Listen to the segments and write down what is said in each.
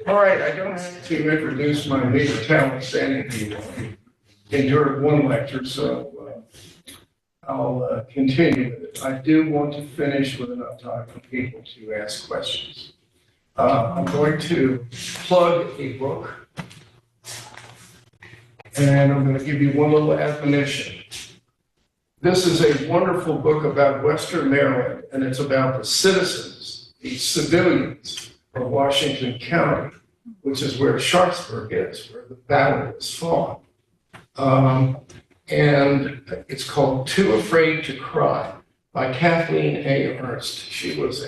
All right, I don't have to introduce my leader talent standing here. Endured one lecture, so I'll continue with it. I do want to finish with enough time for people to ask questions. I'm going to plug a book, and I'm going to give you one little admonition. This is a wonderful book about Western Maryland, and it's about the citizens, the civilians of Washington County, which is where Sharpsburg is, where the battle was fought. And it's called Too Afraid to Cry by Kathleen A. Ernst. She was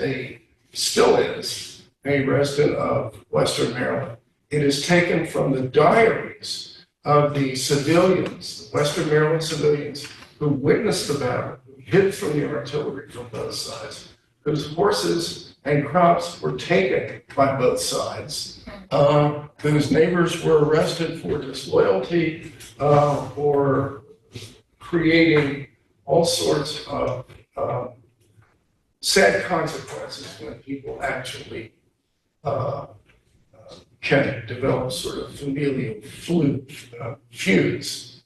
still is, a resident of Western Maryland. It is taken from the diaries of the civilians, the Western Maryland civilians who witnessed the battle, who hid from the artillery from both sides, whose horses and crops were taken by both sides, whose neighbors were arrested for disloyalty, or creating all sorts of sad consequences when people actually can develop sort of familial feuds.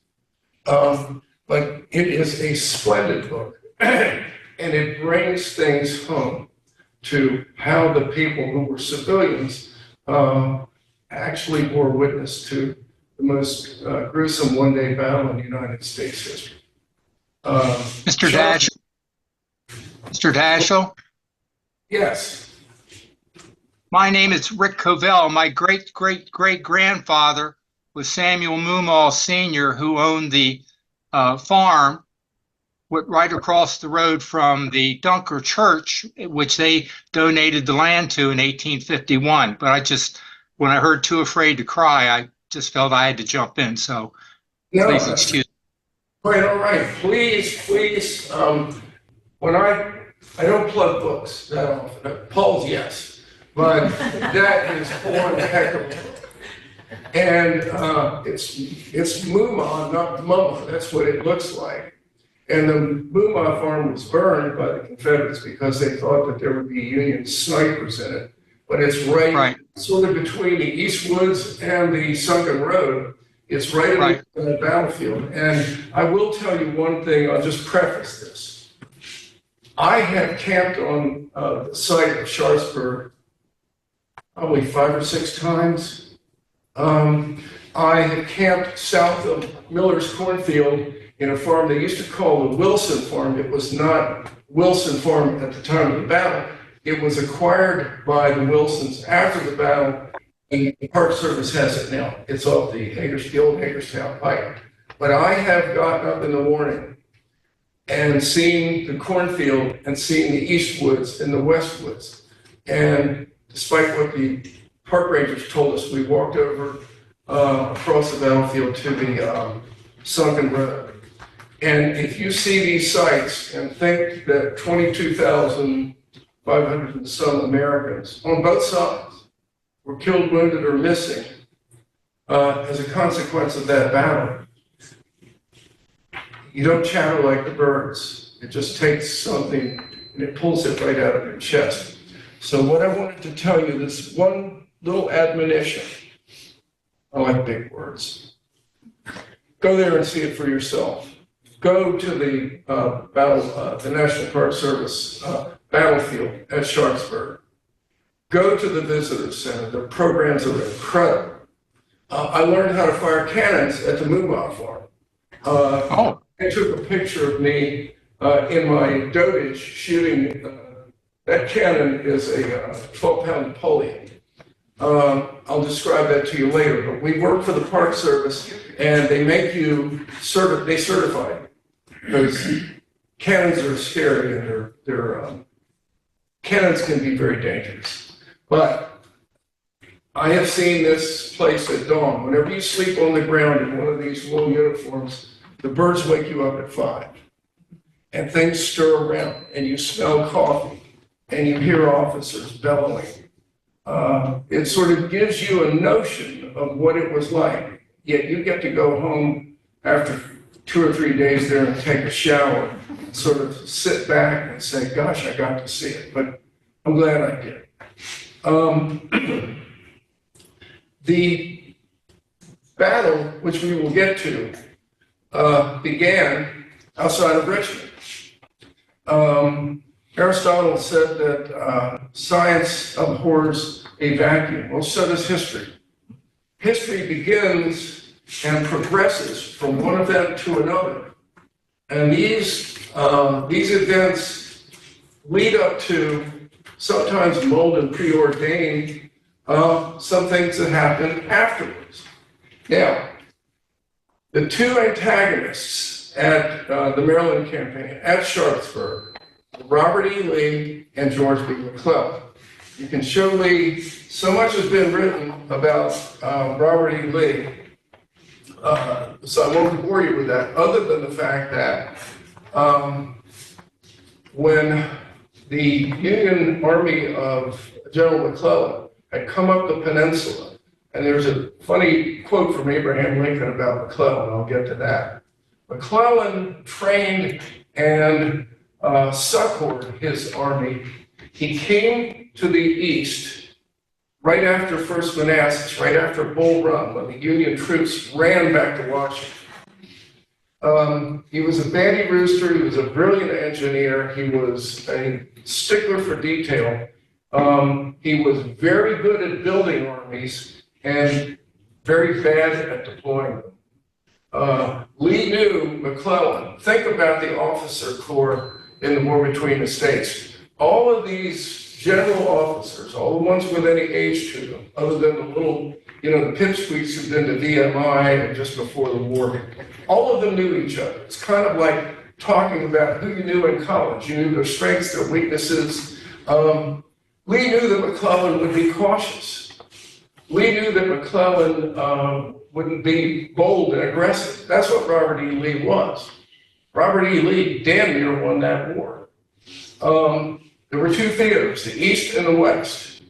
But it is a splendid book, and it brings things home to how the people who were civilians actually bore witness to the most gruesome one-day battle in United States history. Mr. Dash. Mr. Dashel? Yes. My name is Rick Covell. My great-great-great-grandfather was Samuel Moomaw Sr., who owned the farm right across the road from the Dunker Church, which they donated the land to in 1851. But when I heard Too Afraid to Cry, I just felt I had to jump in. So please excuse me. All right. Please. When I don't plug books that often. Paul's, yes, but that is one heck of a book. And it's Moomaw, not Mama. That's what it looks like. And the Moomaw farm was burned by the Confederates because they thought that there would be Union snipers in it. But it's right. Sort of between the East Woods and the Sunken Road. It's right in the battlefield. And I will tell you one thing, I'll just preface this. I have camped on the site of Sharpsburg probably 5 or 6 times. I had camped south of Miller's Cornfield in a farm they used to call the Wilson Farm. It was not Wilson Farm at the time of the battle. It was acquired by the Wilsons after the battle, and the Park Service has it now. It's off the old Hagerstown Pike. But I have gotten up in the morning and seen the cornfield and seen the East Woods and the West Woods. And despite what the park rangers told us, we walked over across the battlefield to the Sunken Road. And if you see these sites and think that 22,500 and some Americans on both sides were killed, wounded, or missing as a consequence of that battle, you don't chatter like the birds. It just takes something and it pulls it right out of your chest. So what I wanted to tell you, this one little admonition. I like big words. Go there and see it for yourself. Go to the the National Park Service battlefield at Sharpsburg. Go to the Visitor Center. The programs are incredible. I learned how to fire cannons at the Moomaw farm. They took a picture of me in my dotage shooting. That cannon is a 12-pound Napoleon. I'll describe that to you later, but we work for the Park Service and they make you they certify you because cannons are scary and cannons can be very dangerous. But I have seen this place at dawn. Whenever you sleep on the ground in one of these wool uniforms, the birds wake you up at 5 and things stir around and you smell coffee and you hear officers bellowing. It sort of gives you a notion of what it was like, yet you get to go home after 2 or 3 days there and take a shower, and sort of sit back and say, gosh, I got to see it, but I'm glad I did. The battle, which we will get to, began outside of Richmond. Aristotle said that science abhors a vacuum. Well, so does history. History begins and progresses from one event to another. And these events lead up to, sometimes mold and preordained, some things that happen afterwards. Now, the two antagonists at the Maryland campaign, at Sharpsburg, Robert E. Lee and George B. McClellan. You can show Lee, so much has been written about Robert E. Lee, so I won't bore you with that, other than the fact that when the Union Army of General McClellan had come up the peninsula, and there's a funny quote from Abraham Lincoln about McClellan, I'll get to that. McClellan trained and succored his army. He came to the east right after First Manassas, right after Bull Run, when the Union troops ran back to Washington. He was a bandy rooster, he was a brilliant engineer, he was a stickler for detail. He was very good at building armies and very bad at deploying them. Lee knew McClellan. Think about the officer corps in the war between the states. All of these general officers, all the ones with any age to them, other than the little, the pipsqueaks who'd been to VMI and just before the war, all of them knew each other. It's kind of like talking about who you knew in college. You knew their strengths, their weaknesses. Lee knew that McClellan would be cautious. Lee knew that McClellan wouldn't be bold and aggressive. That's what Robert E. Lee was. Robert E. Lee damn near won that war. There were two theaters, the East and the West.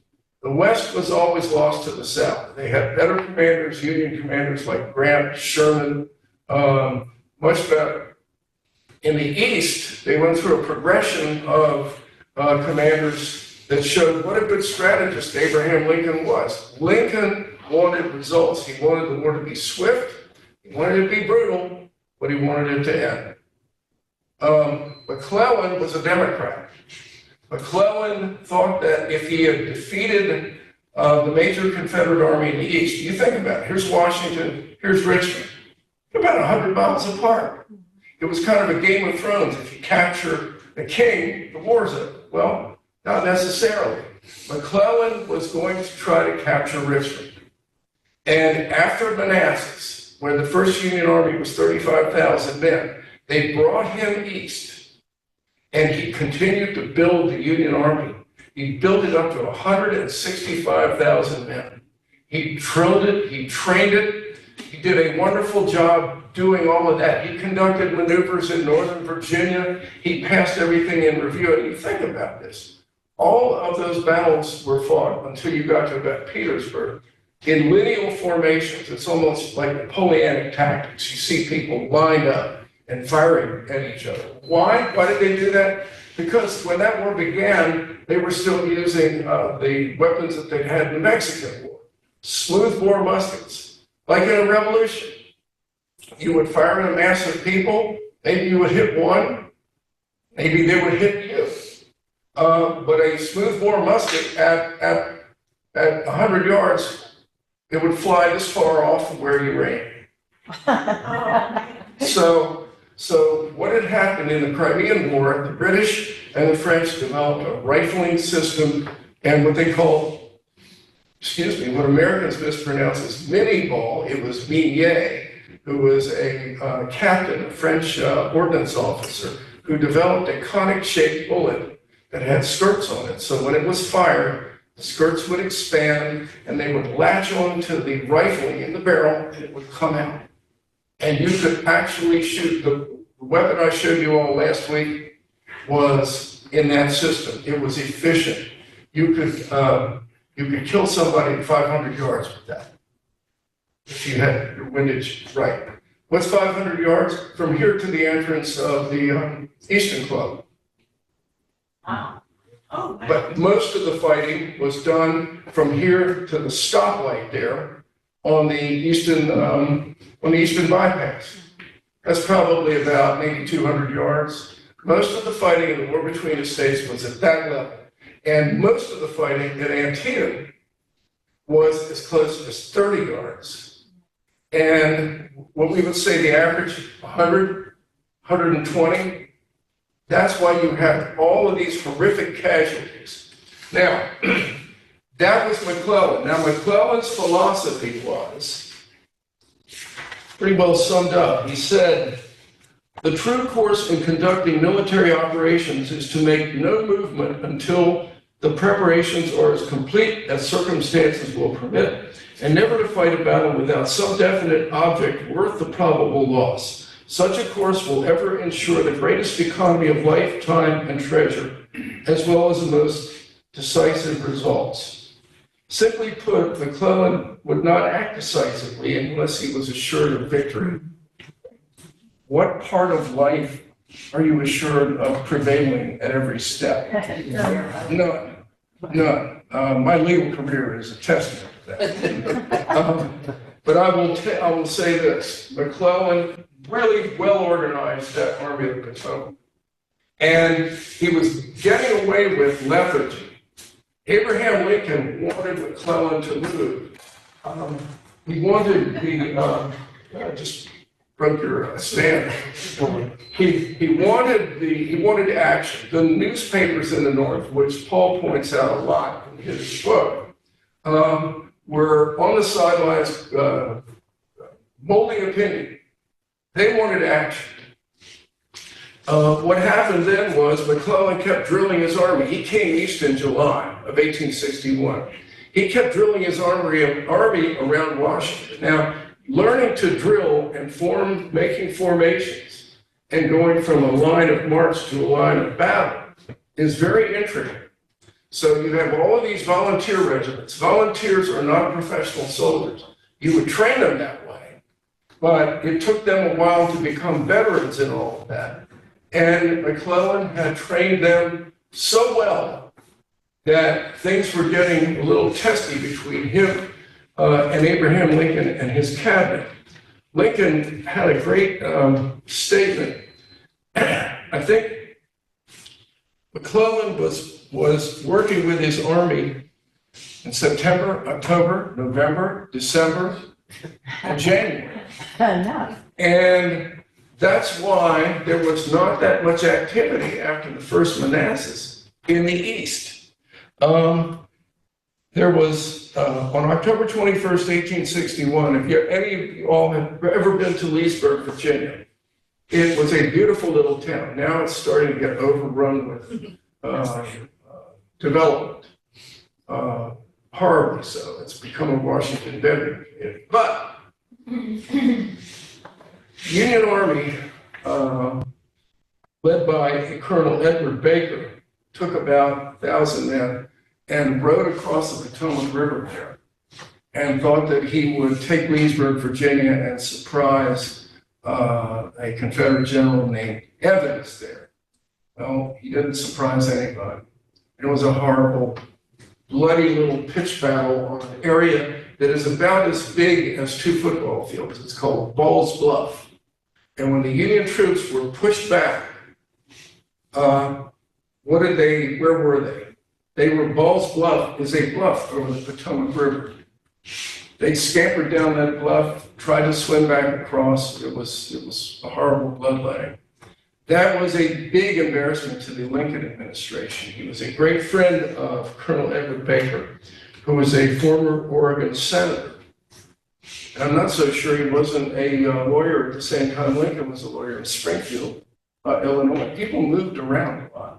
The West was always lost to the South. They had better commanders, Union commanders like Grant, Sherman, much better. In the East, they went through a progression of commanders that showed what a good strategist Abraham Lincoln was. Lincoln wanted results. He wanted the war to be swift, he wanted it to be brutal, but he wanted it to end. McClellan was a Democrat. McClellan thought that if he had defeated the major Confederate army in the East, you think about it, here's Washington, here's Richmond, about 100 miles apart. It was kind of a Game of Thrones. If you capture the king, the war's over. Well, not necessarily. McClellan was going to try to capture Richmond. And after Manassas, where the first Union Army was 35,000 men, they brought him east. And he continued to build the Union Army. He built it up to 165,000 men. He drilled it, he trained it, he did a wonderful job doing all of that. He conducted maneuvers in Northern Virginia. He passed everything in review. And you think about this. All of those battles were fought until you got to about Petersburg in lineal formations. It's almost like Napoleonic tactics. You see people lined up and firing at each other. Why? Why did they do that? Because when that war began, they were still using the weapons that they had in the Mexican War. Smoothbore muskets, like in a revolution. You would fire at a mass of people, maybe you would hit one, maybe they would hit you. But a smoothbore musket at 100 yards, it would fly this far off from where you aim. So what had happened in the Crimean War, the British and the French developed a rifling system and what they call, what Americans mispronounce as mini ball. It was Minier, who was a captain, a French ordnance officer, who developed a conic-shaped bullet that had skirts on it. So when it was fired, the skirts would expand and they would latch onto the rifling in the barrel and it would come out. And you could actually shoot. The weapon I showed you all last week was in that system. It was efficient. You could kill somebody at 500 yards with that if you had your windage right. What's 500 yards? From here to the entrance of the Eastern Club. Wow. Oh, But most of the fighting was done from here to the stoplight there, on the eastern bypass. That's probably about maybe 200 yards. Most of the fighting in the war between the states was at that level. And most of the fighting at Antietam was as close as 30 yards. And what we would say the average 100, 120, that's why you have all of these horrific casualties. Now, that was McClellan. Now, McClellan's philosophy was pretty well summed up. He said, the true course in conducting military operations is to make no movement until the preparations are as complete as circumstances will permit, and never to fight a battle without some definite object worth the probable loss. Such a course will ever ensure the greatest economy of life, time, and treasure, as well as the most decisive results. Simply put, McClellan would not act decisively unless he was assured of victory. What part of life are you assured of prevailing at every step? None. None. My legal career is a testament to that. But I will say this: McClellan really well organized that Army of the Potomac, and he was getting away with lethargy. Abraham Lincoln wanted McClellan to move. He wanted the just broke your stand. He wanted action. The newspapers in the North, which Paul points out a lot in his book, were on the sidelines molding opinion. They wanted action. What happened then was McClellan kept drilling his army. He came east in July of 1861. He kept drilling his army around Washington. Now, learning to drill and making formations and going from a line of march to a line of battle is very intricate. So you have all of these volunteer regiments. Volunteers are not professional soldiers. You would train them that way, but it took them a while to become veterans in all of that. And McClellan had trained them so well that things were getting a little testy between him and Abraham Lincoln and his cabinet. Lincoln had a great statement. I think McClellan was working with his army in September, October, November, December, and January. And that's why there was not that much activity after the First Manassas in the East. There was, on October 21st, 1861, if any of you all have ever been to Leesburg, Virginia, it was a beautiful little town. Now it's starting to get overrun with development, horribly so. It's become a Washington bedroom community. But Union Army, led by Colonel Edward Baker, took about 1,000 men and rode across the Potomac River there and thought that he would take Leesburg, Virginia, and surprise a Confederate general named Evans there. Well, he didn't surprise anybody. It was a horrible, bloody little pitch battle on an area that is about as big as 2 football fields. It's called Ball's Bluff. And when the Union troops were pushed back, where were they? They were, Ball's Bluff is a bluff over the Potomac River. They scampered down that bluff, tried to swim back across. It was a horrible bloodletting. That was a big embarrassment to the Lincoln administration. He was a great friend of Colonel Edward Baker, who was a former Oregon senator. And I'm not so sure he wasn't a lawyer at the same time Lincoln was a lawyer in Springfield, Illinois. People moved around a lot.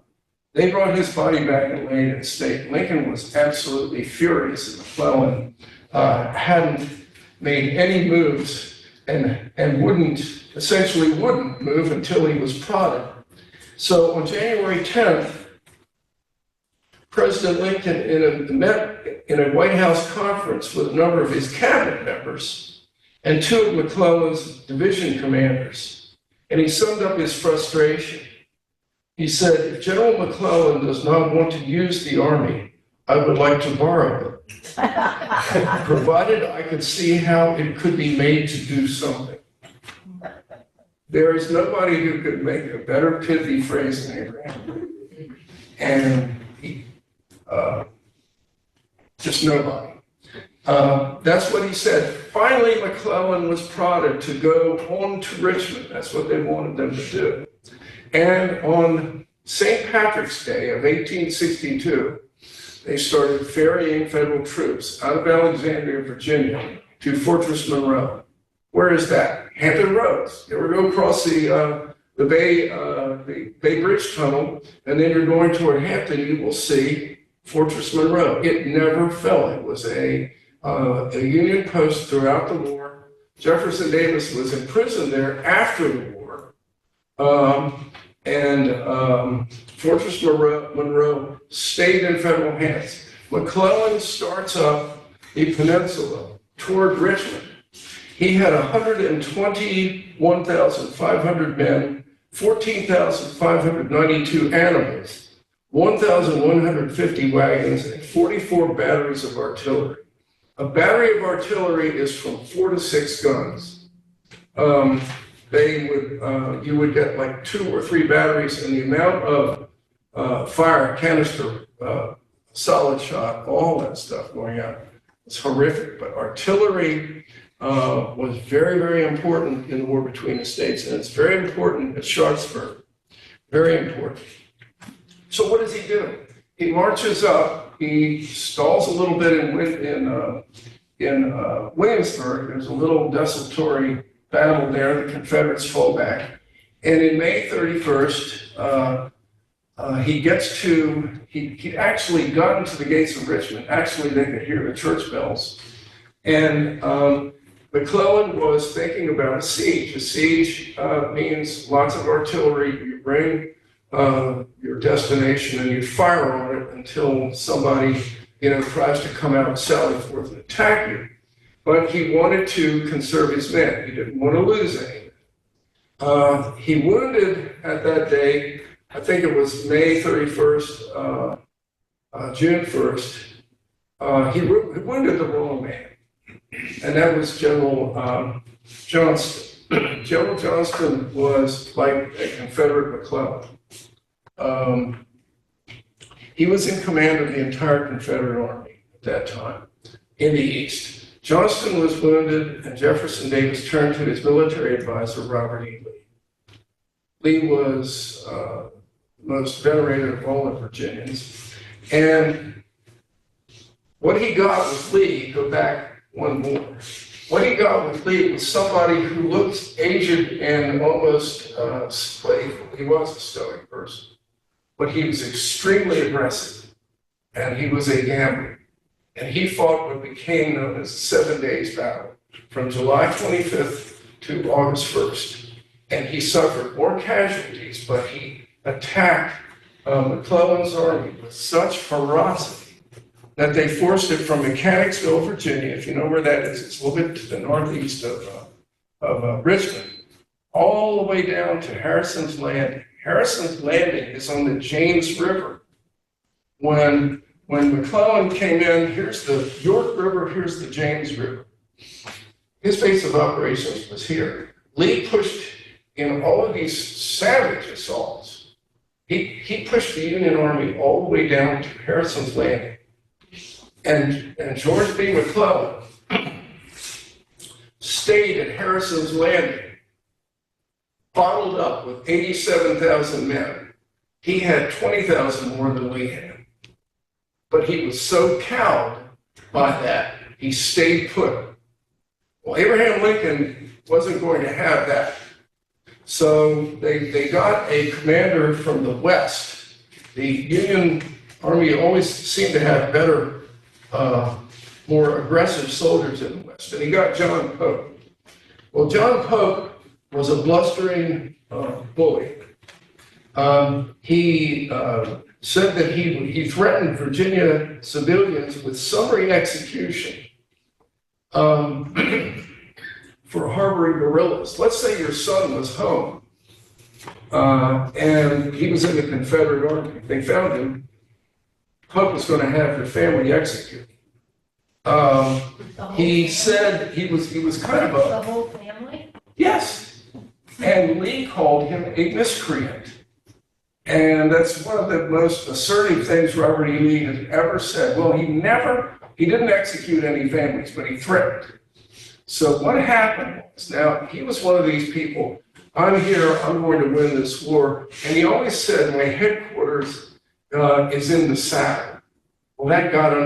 They brought his body back and laid in state. Lincoln was absolutely furious that McClellan hadn't made any moves and essentially wouldn't move until he was prodded. So on January 10th, President Lincoln met in a White House conference with a number of his cabinet members and 2 of McClellan's division commanders. And he summed up his frustration. He said, if General McClellan does not want to use the army, I would like to borrow it, provided I could see how it could be made to do something. There is nobody who could make a better pithy phrase than Abraham. And just nobody. That's what he said. Finally, McClellan was prodded to go on to Richmond. That's what they wanted them to do. And on St. Patrick's Day of 1862, they started ferrying federal troops out of Alexandria, Virginia, to Fortress Monroe. Where is that? Hampton Roads. You ever go across the Bay Bridge Tunnel, and then you're going toward Hampton, you will see Fortress Monroe. It never fell. It was a Union post throughout the war. Jefferson Davis was imprisoned there after the war. Fortress Monroe stayed in federal hands. McClellan starts up the peninsula toward Richmond. He had 121,500 men, 14,592 animals, 1,150 wagons, and 44 batteries of artillery. A battery of artillery is from 4 to 6 guns. You would get like 2 or 3 batteries, and the amount of fire, canister, solid shot, all that stuff going out, it's horrific. But artillery was very, very important in the war between the states, and it's very important at Sharpsburg, very important. So what does he do? He marches up, he stalls a little bit in Williamsburg. There's a little desultory battle there, the Confederates fall back. And in May 31st, he actually got into the gates of Richmond. Actually, they could hear the church bells. And McClellan was thinking about a siege. A siege means lots of artillery. You bring your destination and you fire on it until somebody, tries to come out and sally forth and attack you. But he wanted to conserve his men. He didn't want to lose any. He wounded at that day, I think it was May 31st, June 1st, he wounded the wrong man. And that was General Johnston. General Johnston was like a Confederate McClellan. He was in command of the entire Confederate Army at that time in the East. Johnston was wounded, and Jefferson Davis turned to his military advisor, Robert E. Lee. Lee was the most venerated of all the Virginians. And what he got with Lee, go back one more, what he got with Lee was somebody who looked aged and almost playful. He was a stoic person, but he was extremely aggressive, and he was a gambler. And he fought what became known as the 7 Days Battle from July 25th to August 1st. And he suffered more casualties, but he attacked McClellan's army with such ferocity that they forced it from Mechanicsville, Virginia. If you know where that is, it's a little bit to the northeast of Richmond, all the way down to Harrison's Landing. Harrison's Landing is on the James River. When McClellan came in, here's the York River, here's the James River. His base of operations was here. Lee pushed in all of these savage assaults. He pushed the Union Army all the way down to Harrison's Landing. And George B. McClellan stayed at Harrison's Landing, bottled up with 87,000 men. He had 20,000 more than Lee had. But he was so cowed by that, he stayed put. Well, Abraham Lincoln wasn't going to have that. So they got a commander from the West. The Union Army always seemed to have better, more aggressive soldiers in the West. And he got John Pope. Well, John Pope was a blustering bully. He said that he threatened Virginia civilians with summary execution for harboring guerrillas. Let's say your son was home and he was in the Confederate Army. They found him Pope was going to have the family executed. He said he was kind of The a, whole family? yes. And Lee called him a miscreant. And that's one of the most assertive things Robert E. Lee has ever said. Well, he didn't execute any families, but he threatened. So what happened was, now, he was one of these people, I'm here, I'm going to win this war. And he always said, my headquarters is in the South. Well, that got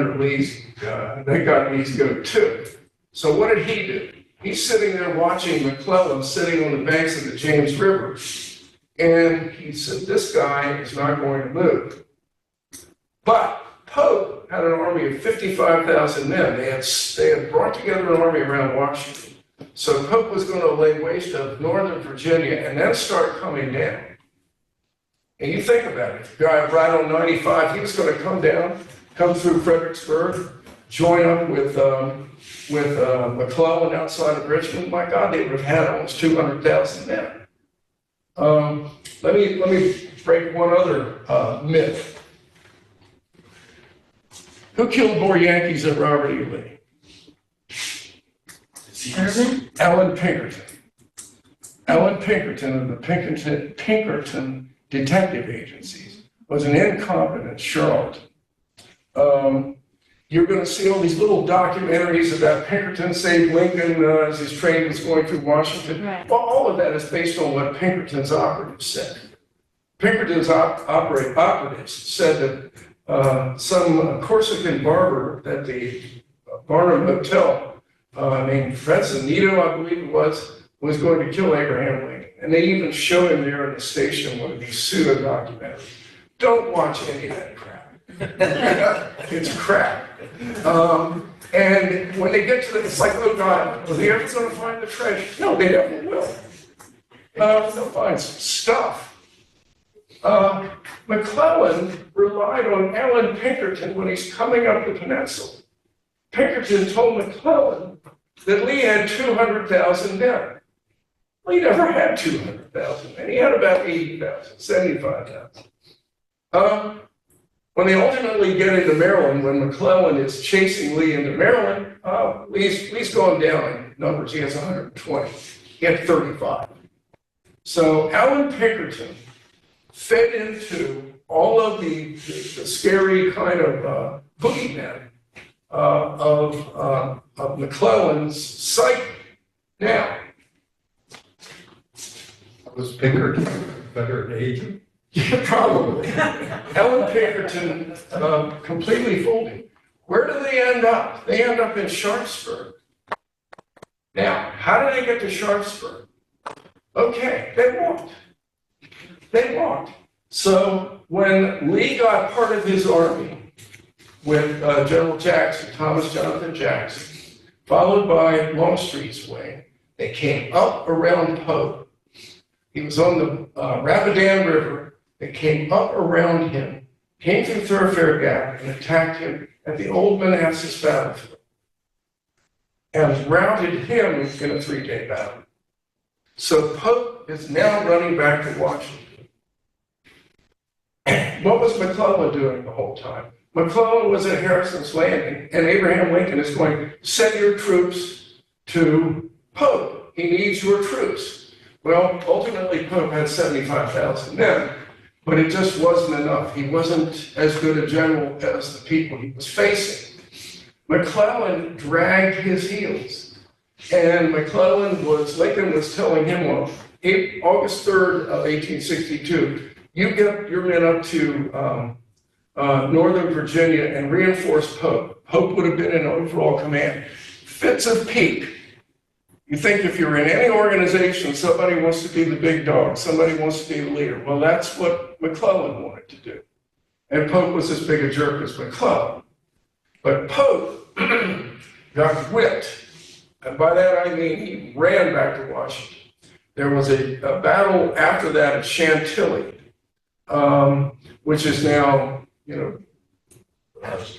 Lee's goat too. So what did he do? He's sitting there watching McClellan sitting on the banks of the James River. And he said, this guy is not going to move. But Pope had an army of 55,000 men. They had brought together an army around Washington. So Pope was going to lay waste of northern Virginia and then start coming down. And you think about it, the guy right on 95, he was going to come through Fredericksburg, join up with McClellan outside of Richmond. My God, they would have had almost 200,000 men. Let me break one other myth. Who killed more Yankees than Robert E. Lee? Sherman? Alan Pinkerton. Alan Pinkerton of the Pinkerton Detective Agencies was an incompetent charlatan. You're going to see all these little documentaries about Pinkerton saved Lincoln as his train was going through Washington. Right. Well, all of that is based on what Pinkerton's operatives said. Pinkerton's operatives said that some Corsican barber at the Barnum Hotel named Francinito, I believe it was going to kill Abraham Lincoln. And they even showed him there in the station, one of these pseudo documentaries. Don't watch any of that crap. It's crap. And when they get to it, it's like, oh God, are they ever going to find the treasure? No, they never will. They'll find some stuff. McClellan relied on Alan Pinkerton when he's coming up the peninsula. Pinkerton told McClellan that Lee had 200,000 men. Lee never had 200,000 men. He had about 80,000, 75,000. When they ultimately get into Maryland, when McClellan is chasing Lee into Maryland, Lee's going down in numbers. He has 120. He had 35. So Alan Pinkerton fed into all of the scary kind of boogeymen of McClellan's psyche. Now, Was Pinkerton a better agent? yeah, probably. Alan Pinkerton completely fooled him. Where do they end up? They end up in Sharpsburg. Now, how did they get to Sharpsburg? Okay, they walked. They walked. So when Lee got part of his army with General Jackson, Thomas Jonathan Jackson, followed by Longstreet's wing, they came up around Pope. He was on the Rapidan River. They came up around him, came through Thoroughfare Gap, and attacked him at the Old Manassas battlefield, and routed him in a 3-day battle. So Pope is now running back to Washington. What was McClellan doing the whole time? McClellan was at Harrison's Landing, and Abraham Lincoln is going, send your troops to Pope. He needs your troops. Well, ultimately, Pope had 75,000 men, but it just wasn't enough. He wasn't as good a general as the people he was facing. McClellan dragged his heels, and Lincoln was telling him on August 3rd of 1862, you get your men up to Northern Virginia and reinforce Pope. Pope would have been in overall command. Fits of pique. You think if you're in any organization, somebody wants to be the big dog, somebody wants to be the leader. Well, that's what McClellan wanted to do. And Pope was as big a jerk as McClellan. But Pope got whipped. And by that I mean he ran back to Washington. There was a battle after that at Chantilly, which is now,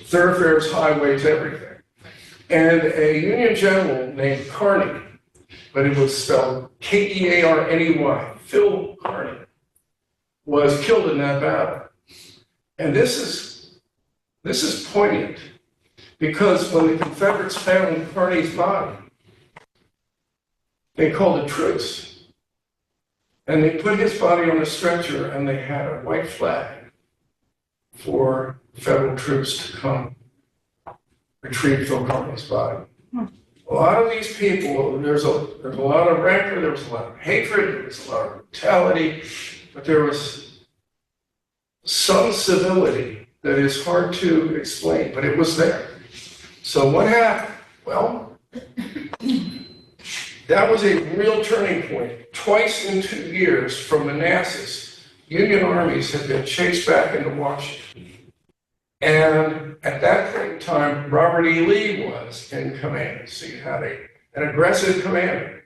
thoroughfares, highways, everything. And a Union general named Kearny, but it was spelled Kearney, Phil Kearny, was killed in that battle. And this This is poignant because when the Confederates found Kearny's body, they called a truce. And they put his body on a stretcher and they had a white flag for federal troops to come retrieve Phil Kearny's body. A lot of these people, there's a lot of rancor, there was a lot of hatred, there was a lot of brutality, but there was some civility that is hard to explain, but it was there. So what happened? Well, that was a real turning point. Twice in 2 years from Manassas, Union armies had been chased back into Washington. And at that point in time, Robert E. Lee was in command. So you had an aggressive commander.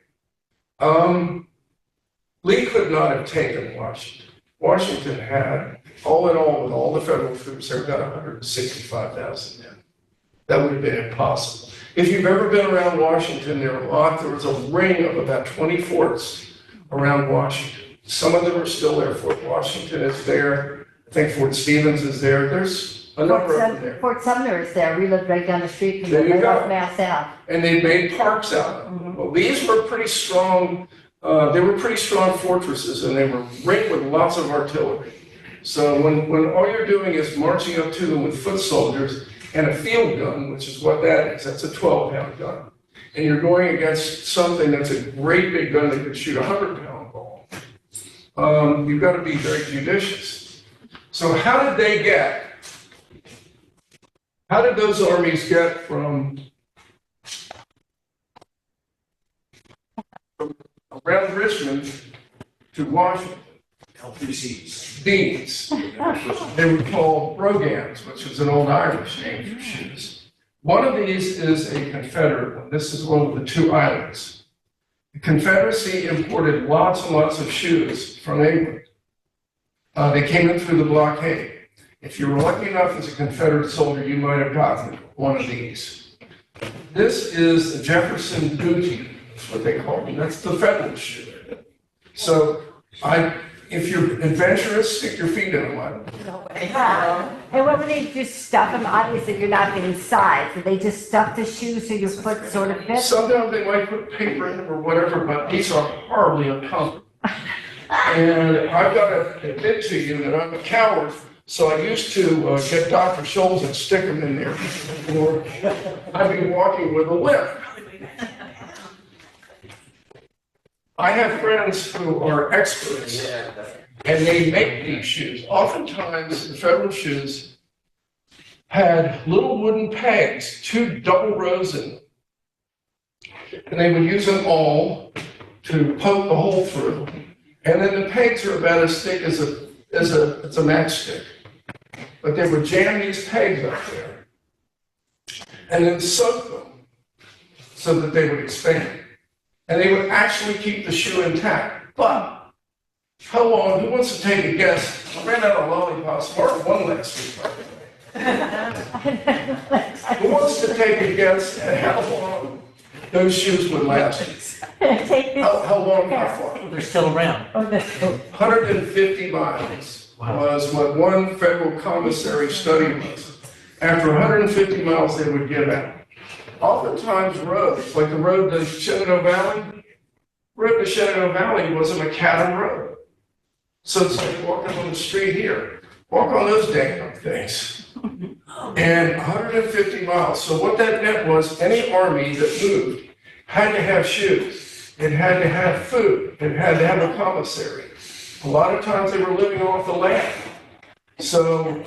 Lee could not have taken Washington. Washington had, all in all, with all the federal troops, there were about 165,000 men. That would have been impossible. If you've ever been around Washington, there was a ring of about 20 forts around Washington. Some of them are still there. Fort Washington is there. I think Fort Stevens is there. There's a number of them there. Fort Sumner is there. We lived right down the street from There you go. Mass Ave. And they made parks out of them. Well, these were pretty strong, they were pretty strong fortresses, and they were ringed with lots of artillery. So when all you're doing is marching up to them with foot soldiers and a field gun, which is what that is, that's a 12-pound gun, and you're going against something that's a great big gun that could shoot a 100-pound ball, you've got to be very judicious. So how did those armies get from around Richmond to Washington? LPCs. Beans. They were called brogans, which was an old Irish name for shoes. One of these is a Confederate one. This is one of the two islands. The Confederacy imported lots and lots of shoes from England. They came in through the blockade. If you were lucky enough as a Confederate soldier, you might have gotten one of these. This is a Jefferson bootie, that's what they call them. That's the federal shoe. So if you're adventurous, stick your feet in one. And what would they just stuff them? Obviously, you're not getting size. Did they just stuff the shoes so your foot sort of fits? Sometimes they might put paper in them or whatever, but these are horribly uncomfortable. And I've got to admit to you that I'm a coward, so I used to get Dr. Scholl's and stick them in there, or I'd be walking with a limp. I have friends who are experts, and they make these shoes. Oftentimes, the federal shoes had little wooden pegs, 2 double rows in them. And they would use an awl to poke the hole through. And then the pegs are about as thick as a matchstick. But they would jam these pegs up there and then soak them so that they would expand. And they would actually keep the shoe intact. But how long? Who wants to take a guess? I ran out of lollipops. Mark won last week, by the way. Who wants to take a guess at how long those shoes would last? How long? How far? They're still around. 150 miles was what one federal commissary study was. After 150 miles, they would give out. Oftentimes roads, like the road to Shenandoah Valley was a macadam road. So it's like walking on the street here. Walk on those dang things. And 150 miles. So what that meant was any army that moved had to have shoes. It had to have food. It had to have a commissary. A lot of times they were living off the land. So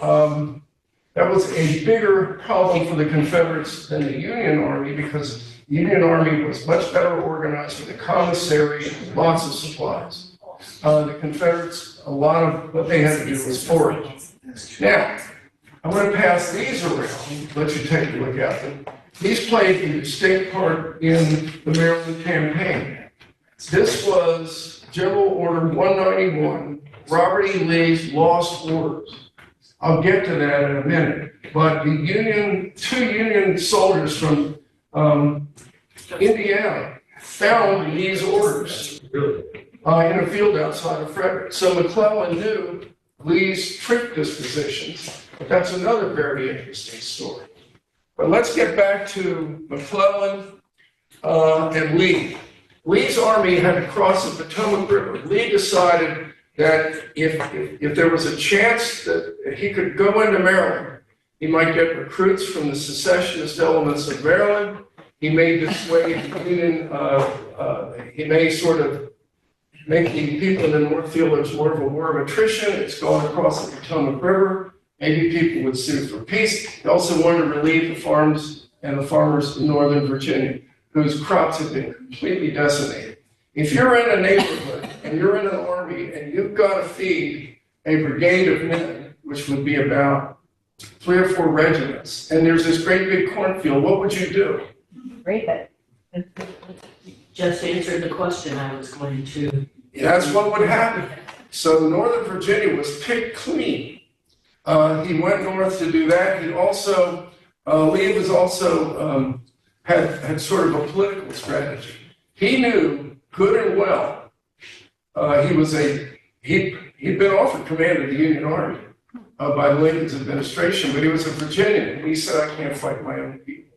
that was a bigger problem for the Confederates than the Union Army, because the Union Army was much better organized with a commissary and lots of supplies. The Confederates, a lot of what they had to do was forage. Now, I'm going to pass these around, let you take a look at them. These played a distinct part in the Maryland campaign. This was General Order 191, Robert E. Lee's lost orders. I'll get to that in a minute. But the two Union soldiers from Indiana found these orders in a field outside of Frederick. So McClellan knew Lee's trick dispositions, but that's another very interesting story. But let's get back to McClellan and Lee. Lee's army had to cross the Potomac River. Lee decided that if there was a chance that he could go into Maryland, he might get recruits from the secessionist elements of Maryland. He may dissuade the Union, he may sort of make the people in the North feel there's more of a war of attrition. It's going across the Potomac River. Maybe people would sue for peace. He also wanted to relieve the farms and the farmers in Northern Virginia, whose crops had been completely decimated. If you're in a neighborhood and you're in an army and you've got to feed a brigade of men, which would be about 3 or 4 regiments, and there's this great big cornfield, what would you do? Rape it. Just answered the question I was going to. That's what would happen. So Northern Virginia was picked clean. He went north to do that. He also, Lee was also, had sort of a political strategy. He knew good and well, he'd been offered command of the Union Army by Lincoln's administration, but he was a Virginian, and he said, I can't fight my own people.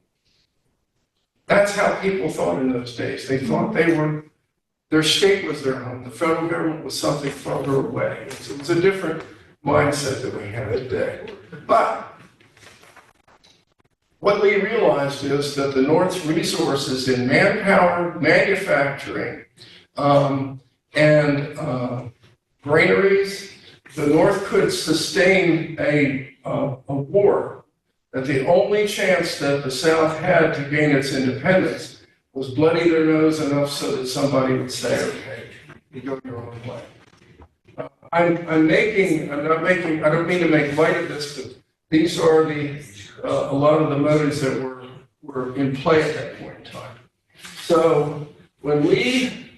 That's how people thought in those days. They thought their state was their home. The federal government was something further away. It was a different mindset that we have today. But what Lee realized is that the North's resources in manpower, manufacturing, and granaries, the North could sustain a war. That the only chance that the South had to gain its independence was bloody their nose enough so that somebody would say, okay, you go your own way. I don't mean to make light of this, but these are a lot of the motives that were in play at that point in time. So when Lee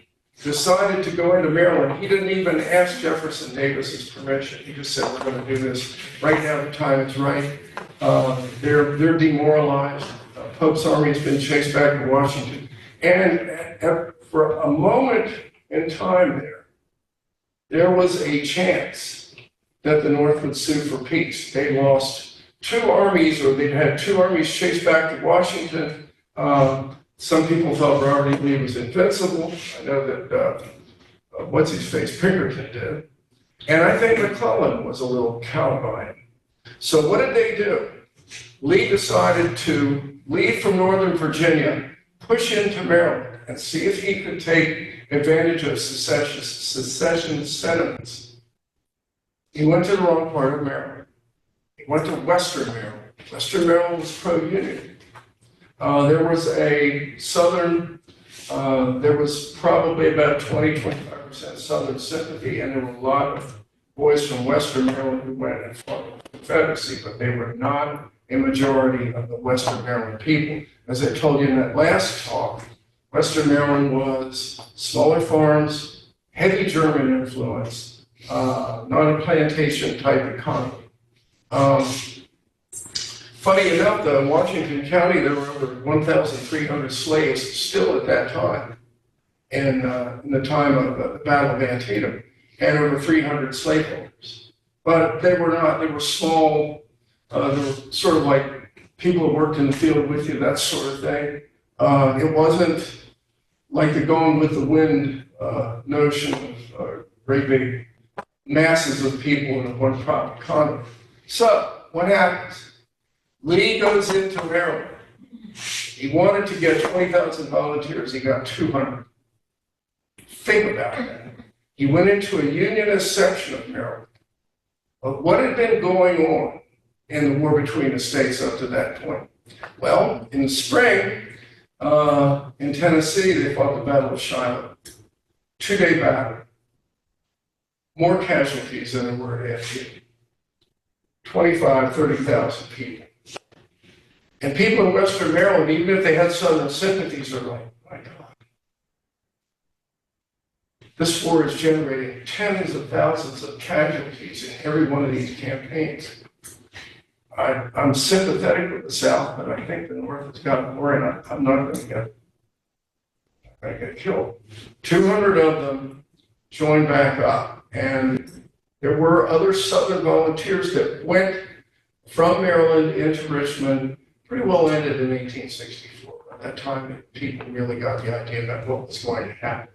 decided to go into Maryland, he didn't even ask Jefferson Davis's permission. He just said, we're going to do this right now, the time is right. They're demoralized. Pope's army has been chased back to Washington. And for a moment in time there was a chance that the North would sue for peace. They lost 2 armies, or they'd had 2 armies chased back to Washington. Some people thought Robert E. Lee was invincible. I know that, what's-his-face, Pinkerton did. And I think McClellan was a little cowed. So what did they do? Lee decided to leave from Northern Virginia, push into Maryland, and see if he could take advantage of secession sentiments. He went to the wrong part of Maryland. He went to Western Maryland. Western Maryland was pro-Union. There was a Southern, there was probably about 20-25% Southern sympathy, and there were a lot of boys from Western Maryland who went and fought the Confederacy, but they were not a majority of the Western Maryland people. As I told you in that last talk, Western Maryland was smaller farms, heavy German influence, not a plantation type economy. Funny enough, though, in Washington County, there were over 1,300 slaves still at that time, in the time of the Battle of Antietam, and over 300 slaveholders. But they were small, they were sort of like people who worked in the field with you, that sort of thing. It wasn't like the going with the wind notion of great big masses of people in one crop economy. So, what happens? Lee goes into Maryland. He wanted to get 20,000 volunteers. He got 200. Think about that. He went into a unionist section of Maryland. But what had been going on in the war between the states up to that point? Well, in the spring, in Tennessee, they fought the Battle of Shiloh. 2-day battle. More casualties than there were at Antietam. 30,000 people. And people in Western Maryland, even if they had Southern sympathies, are like, my God. This war is generating tens of thousands of casualties in every one of these campaigns. I'm sympathetic with the South, but I think the North has got more, and I'm not going to get killed. 200 of them joined back up, and There were other Southern volunteers that went from Maryland into Richmond, pretty well ended in 1864. At that time, people really got the idea about what was going to happen.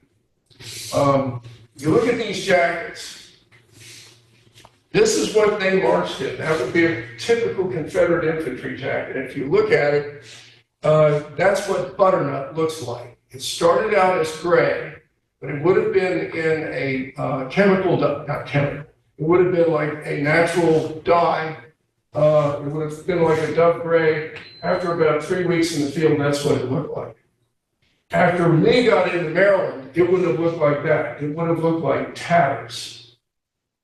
You look at these jackets. This is what they marched in. That would be a typical Confederate infantry jacket. If you look at it, that's what butternut looks like. It started out as gray, but it would have been in a not chemical, it would have been like a natural dye. It would have been like a dove gray. After about 3 weeks in the field, that's what it looked like. After Lee got into Maryland, it wouldn't have looked like that. It would have looked like tatters.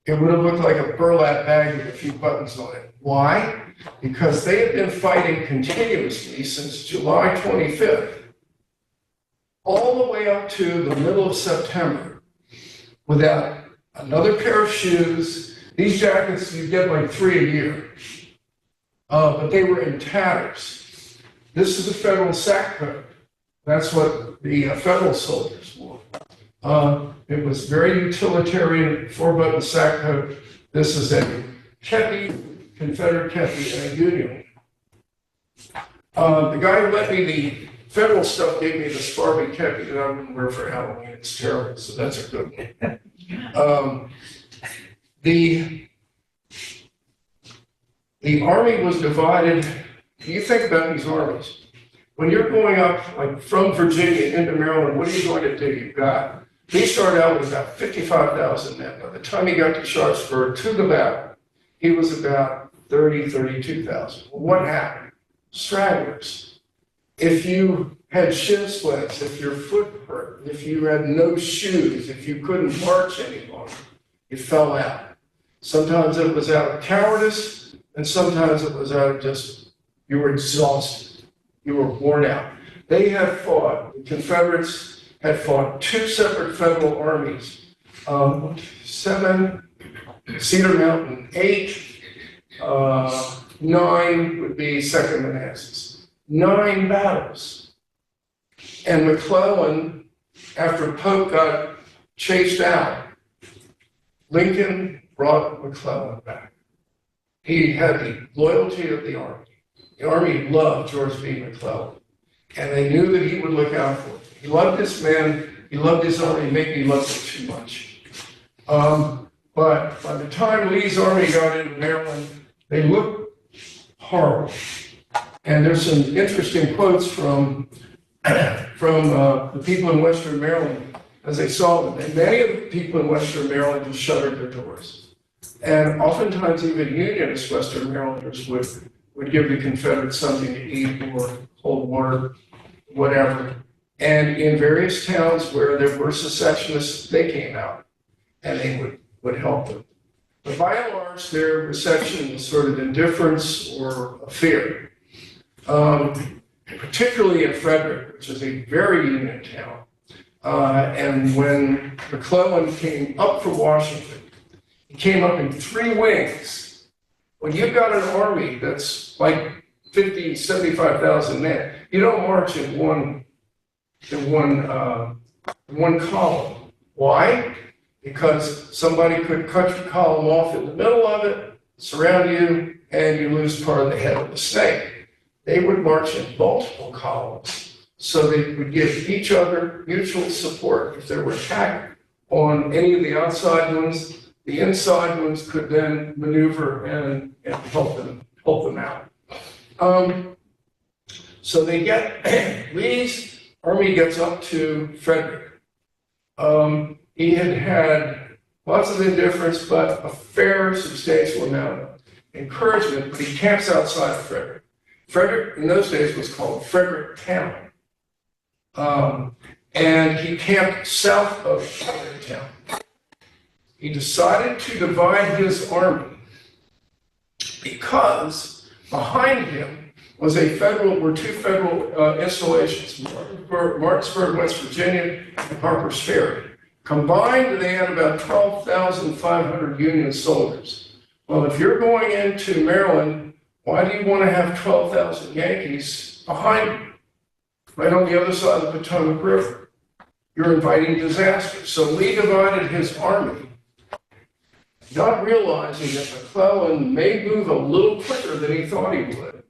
It would have looked like a burlap bag with a few buttons on it. Why? Because they had been fighting continuously since July 25th, all the way up to the middle of September, without another pair of shoes. These jackets, you get like 3 a year, but they were in tatters. This is a federal sack coat. That's what the federal soldiers wore. It was very utilitarian, 4-button sack coat. This is a kepi, Confederate kepi, and a Union. The guy who lent me the federal stuff gave me the Sparby kepi that I wouldn't wear for Halloween. It's terrible, so that's a good one. The Army was divided. You think about these armies. When you're going up, like from Virginia into Maryland, what are you going to do? He started out with about 55,000 men. By the time he got to Sharpsburg to the battle, he was about 32,000. Well, what happened? Stragglers. If you had shin splints, if your foot hurt, if you had no shoes, if you couldn't march any longer, you fell out. Sometimes it was out of cowardice, and sometimes it was out of just, you were exhausted. You were worn out. They had fought, the Confederates had fought 2 separate federal armies, 7, Cedar Mountain 8, 9 would be Second Manassas. 9 battles. And McClellan, after Pope got chased out, Lincoln brought McClellan back. He had the loyalty of the Army. The Army loved George B. McClellan, and they knew that he would look out for them. He loved this man, he loved his army, maybe he loved it too much. But by the time Lee's army got into Maryland, they looked horrible. And there's some interesting quotes from the people in Western Maryland as they saw them. And many of the people in Western Maryland just shuttered their doors. And oftentimes even Unionist Western Marylanders would give the Confederates something to eat or cold water, whatever. And in various towns where there were secessionists, they came out and they would help them. But by and large, their reception was sort of indifference or fear. Particularly in Frederick, which is a very Union town. And when McClellan came up from Washington, he came up in 3 wings. When you've got an army that's like 50, 75,000 men, you don't march in one column. Why? Because somebody could cut your column off in the middle of it, surround you, and you lose part of the head of the snake. They would march in multiple columns, so they would give each other mutual support. If there were attack on any of the outside ones, the inside ones could then maneuver and help them out. So they get, Lee's army gets up to Frederick. He had lots of indifference, but a fair, substantial amount of encouragement, but he camps outside of Frederick. Frederick, in those days, was called Frederick Town. And he camped south of Frederick Town. He decided to divide his army because behind him were 2 federal installations, Martinsburg, West Virginia, and Harper's Ferry. Combined, they had about 12,500 Union soldiers. Well, if you're going into Maryland, why do you want to have 12,000 Yankees behind you, right on the other side of the Potomac River? You're inviting disaster. So Lee divided his army not realizing that McClellan may move a little quicker than he thought he would.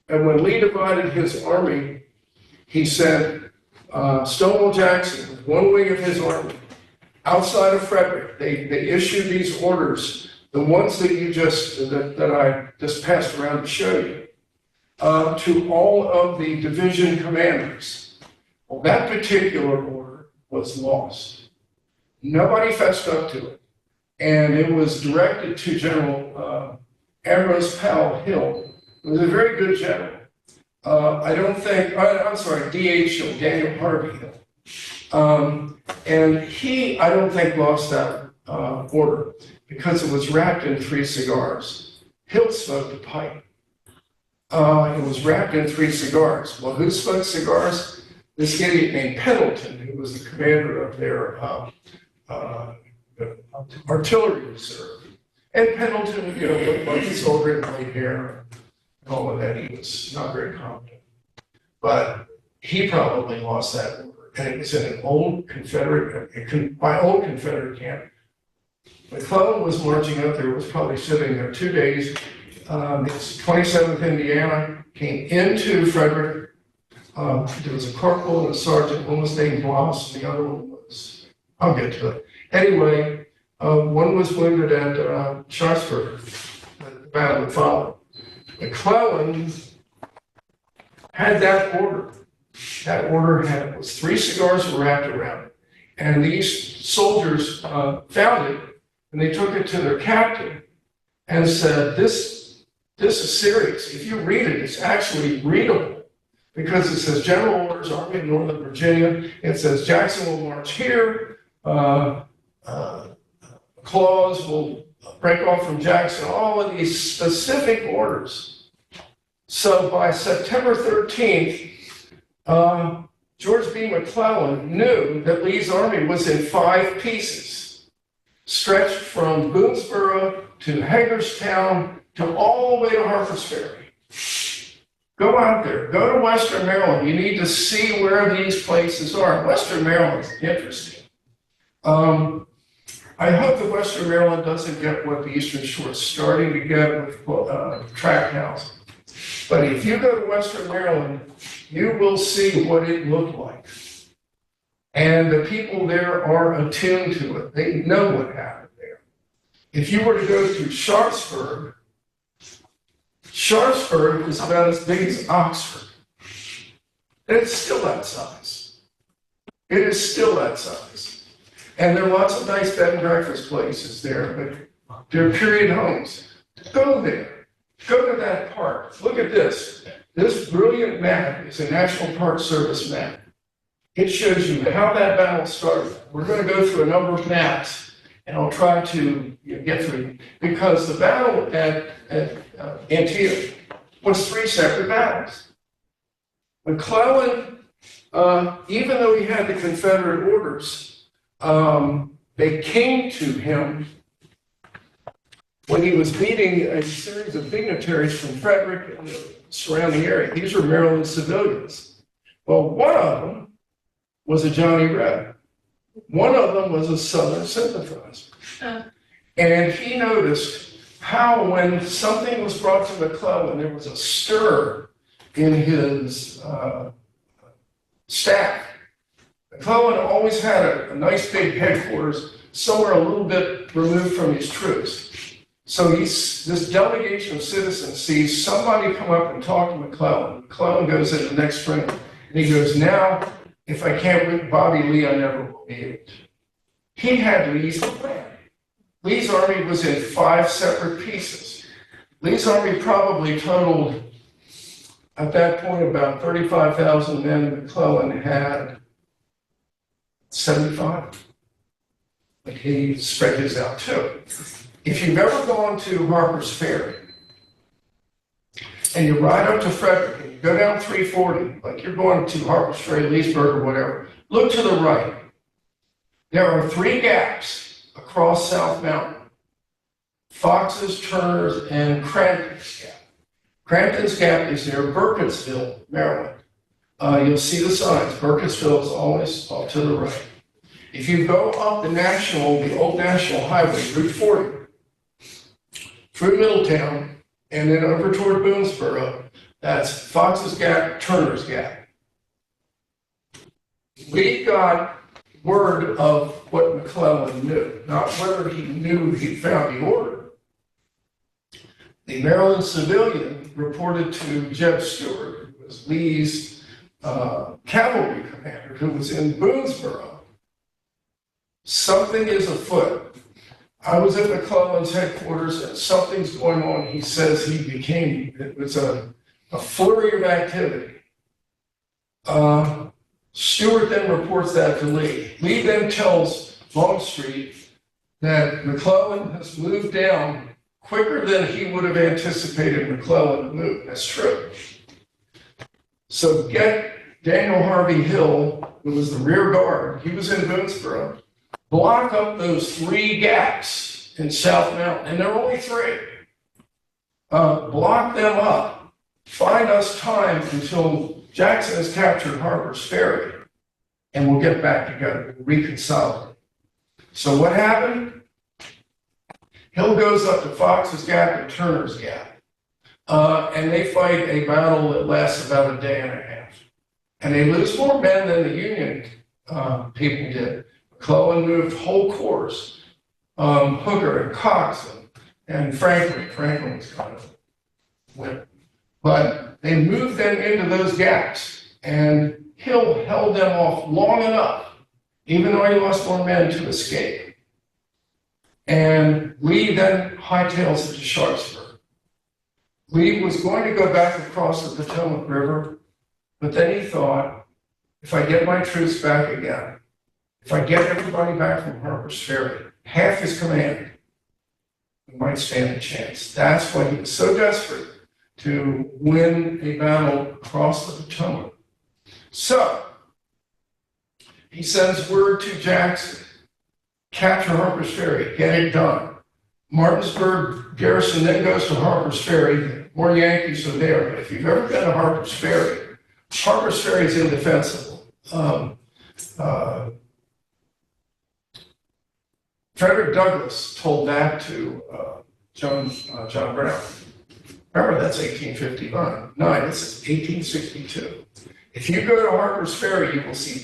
And when Lee divided his army, he sent Stonewall Jackson with one wing of his army outside of Frederick. They issued these orders, the ones that that I just passed around to show you, to all of the division commanders. Well, that particular order was lost. Nobody fessed up to it. And it was directed to General Ambrose Powell Hill, who was a very good general. I'm sorry, D.H. Hill, Daniel Harvey Hill. And he, I don't think, lost that order because it was wrapped in 3 cigars. Hill smoked a pipe. It was wrapped in 3 cigars. Well, who smoked cigars? This idiot named Pendleton, who was the commander of their artillery reserve. And Pendleton, looked like his old white hair and all of that. He was not very competent. But he probably lost that order. And it was in an old Confederate camp. McClellan was marching up there, was probably sitting there 2 days. It's 27th Indiana, came into Frederick. There was a corporal and a sergeant. One was named Bloss, and the other one was, I'll get to it. Anyway, one was wounded at Sharpsburg, the battle that followed. McClellan had that order. That order was 3 cigars were wrapped around it. And these soldiers found it, and they took it to their captain and said, this is serious. If you read it, it's actually readable, because it says General Orders, Army of Northern Virginia. It says Jackson will march here. Claus will break off from Jackson, all of these specific orders. So by September 13th, George B. McClellan knew that Lee's army was in 5 pieces, stretched from Boonesboro to Hagerstown to all the way to Harper's Ferry. Go out there, go to Western Maryland. You need to see where these places are. Western Maryland is interesting. I hope that Western Maryland doesn't get what the Eastern Shore is starting to get with tract housing. But if you go to Western Maryland, you will see what it looked like. And the people there are attuned to it. They know what happened there. If you were to go to Sharpsburg is about as big as Oxford. And it's still that size. It is still that size. And there are lots of nice bed and breakfast places there, but they're period homes. Go there. Go to that park. Look at this. This brilliant map is a National Park Service map. It shows you how that battle started. We're going to go through a number of maps, and I'll try to get through, because the battle at Antietam was 3 separate battles. McClellan, even though he had the Confederate orders, they came to him when he was meeting a series of dignitaries from Frederick and the surrounding area. These were Maryland civilians. Well, one of them was a Johnny Reb. One of them was a Southern sympathizer. And he noticed how when something was brought to McClellan, there was a stir in his staff. McClellan always had a nice big headquarters somewhere a little bit removed from his troops. So this delegation of citizens sees somebody come up and talk to McClellan. McClellan goes in the next room, and he goes, now, if I can't win Bobby Lee, I never will be able to. He had Lee's plan. Lee's army was in 5 separate pieces. Lee's army probably totaled, at that point, about 35,000 men. McClellan had 75. But he spread his out too. If you've ever gone to Harper's Ferry and you ride up to Frederick and you go down 340, like you're going to Harper's Ferry, Leesburg, or whatever, look to the right. There are 3 gaps across South Mountain: Fox's, Turner's, and Crampton's Gap. Crampton's Gap is near Burkittsville, Maryland. You'll see the signs. Burkittsville is always off to the right. If you go up the old National Highway, Route 40, through Middletown, and then over toward Boonesboro. That's Fox's Gap, Turner's Gap. We got word of what McClellan knew, not whether he knew he found the order. The Maryland civilian reported to Jeb Stewart, who was Lee's cavalry commander, who was in Boonesboro. Something is afoot. I was at McClellan's headquarters and something's going on. He says it was a flurry of activity. Stewart then reports that to Lee. Lee then tells Longstreet that McClellan has moved down quicker than he would have anticipated McClellan to move. That's true. So get Daniel Harvey Hill, who was the rear guard, he was in Boonesboro, block up those 3 gaps in South Mountain, and there are only 3. Block them up, find us time until Jackson has captured Harper's Ferry, and we'll get back together, reconcile. So what happened? Hill goes up to Fox's Gap and Turner's Gap, and they fight a battle that lasts about a day and a half. And they lose more men than the Union people did. McClellan moved whole corps, Hooker and Cox and Franklin. Franklin was kind of went. But they moved them into those gaps, and Hill held them off long enough, even though he lost more men, to escape. And Lee then hightails it to Sharpsburg. Lee was going to go back across the Potomac River, but then he thought, if I get my troops back again, if I get everybody back from Harper's Ferry, half his command, we might stand a chance. That's why he was so desperate to win a battle across the Potomac. So, he sends word to Jackson, capture Harper's Ferry, get it done. Martinsburg garrison then goes to Harper's Ferry. More Yankees are there, but if you've ever been to Harper's Ferry is indefensible. Frederick Douglass told that to John Brown. Remember, that's 1859. No, this is 1862. If you go to Harper's Ferry, you will see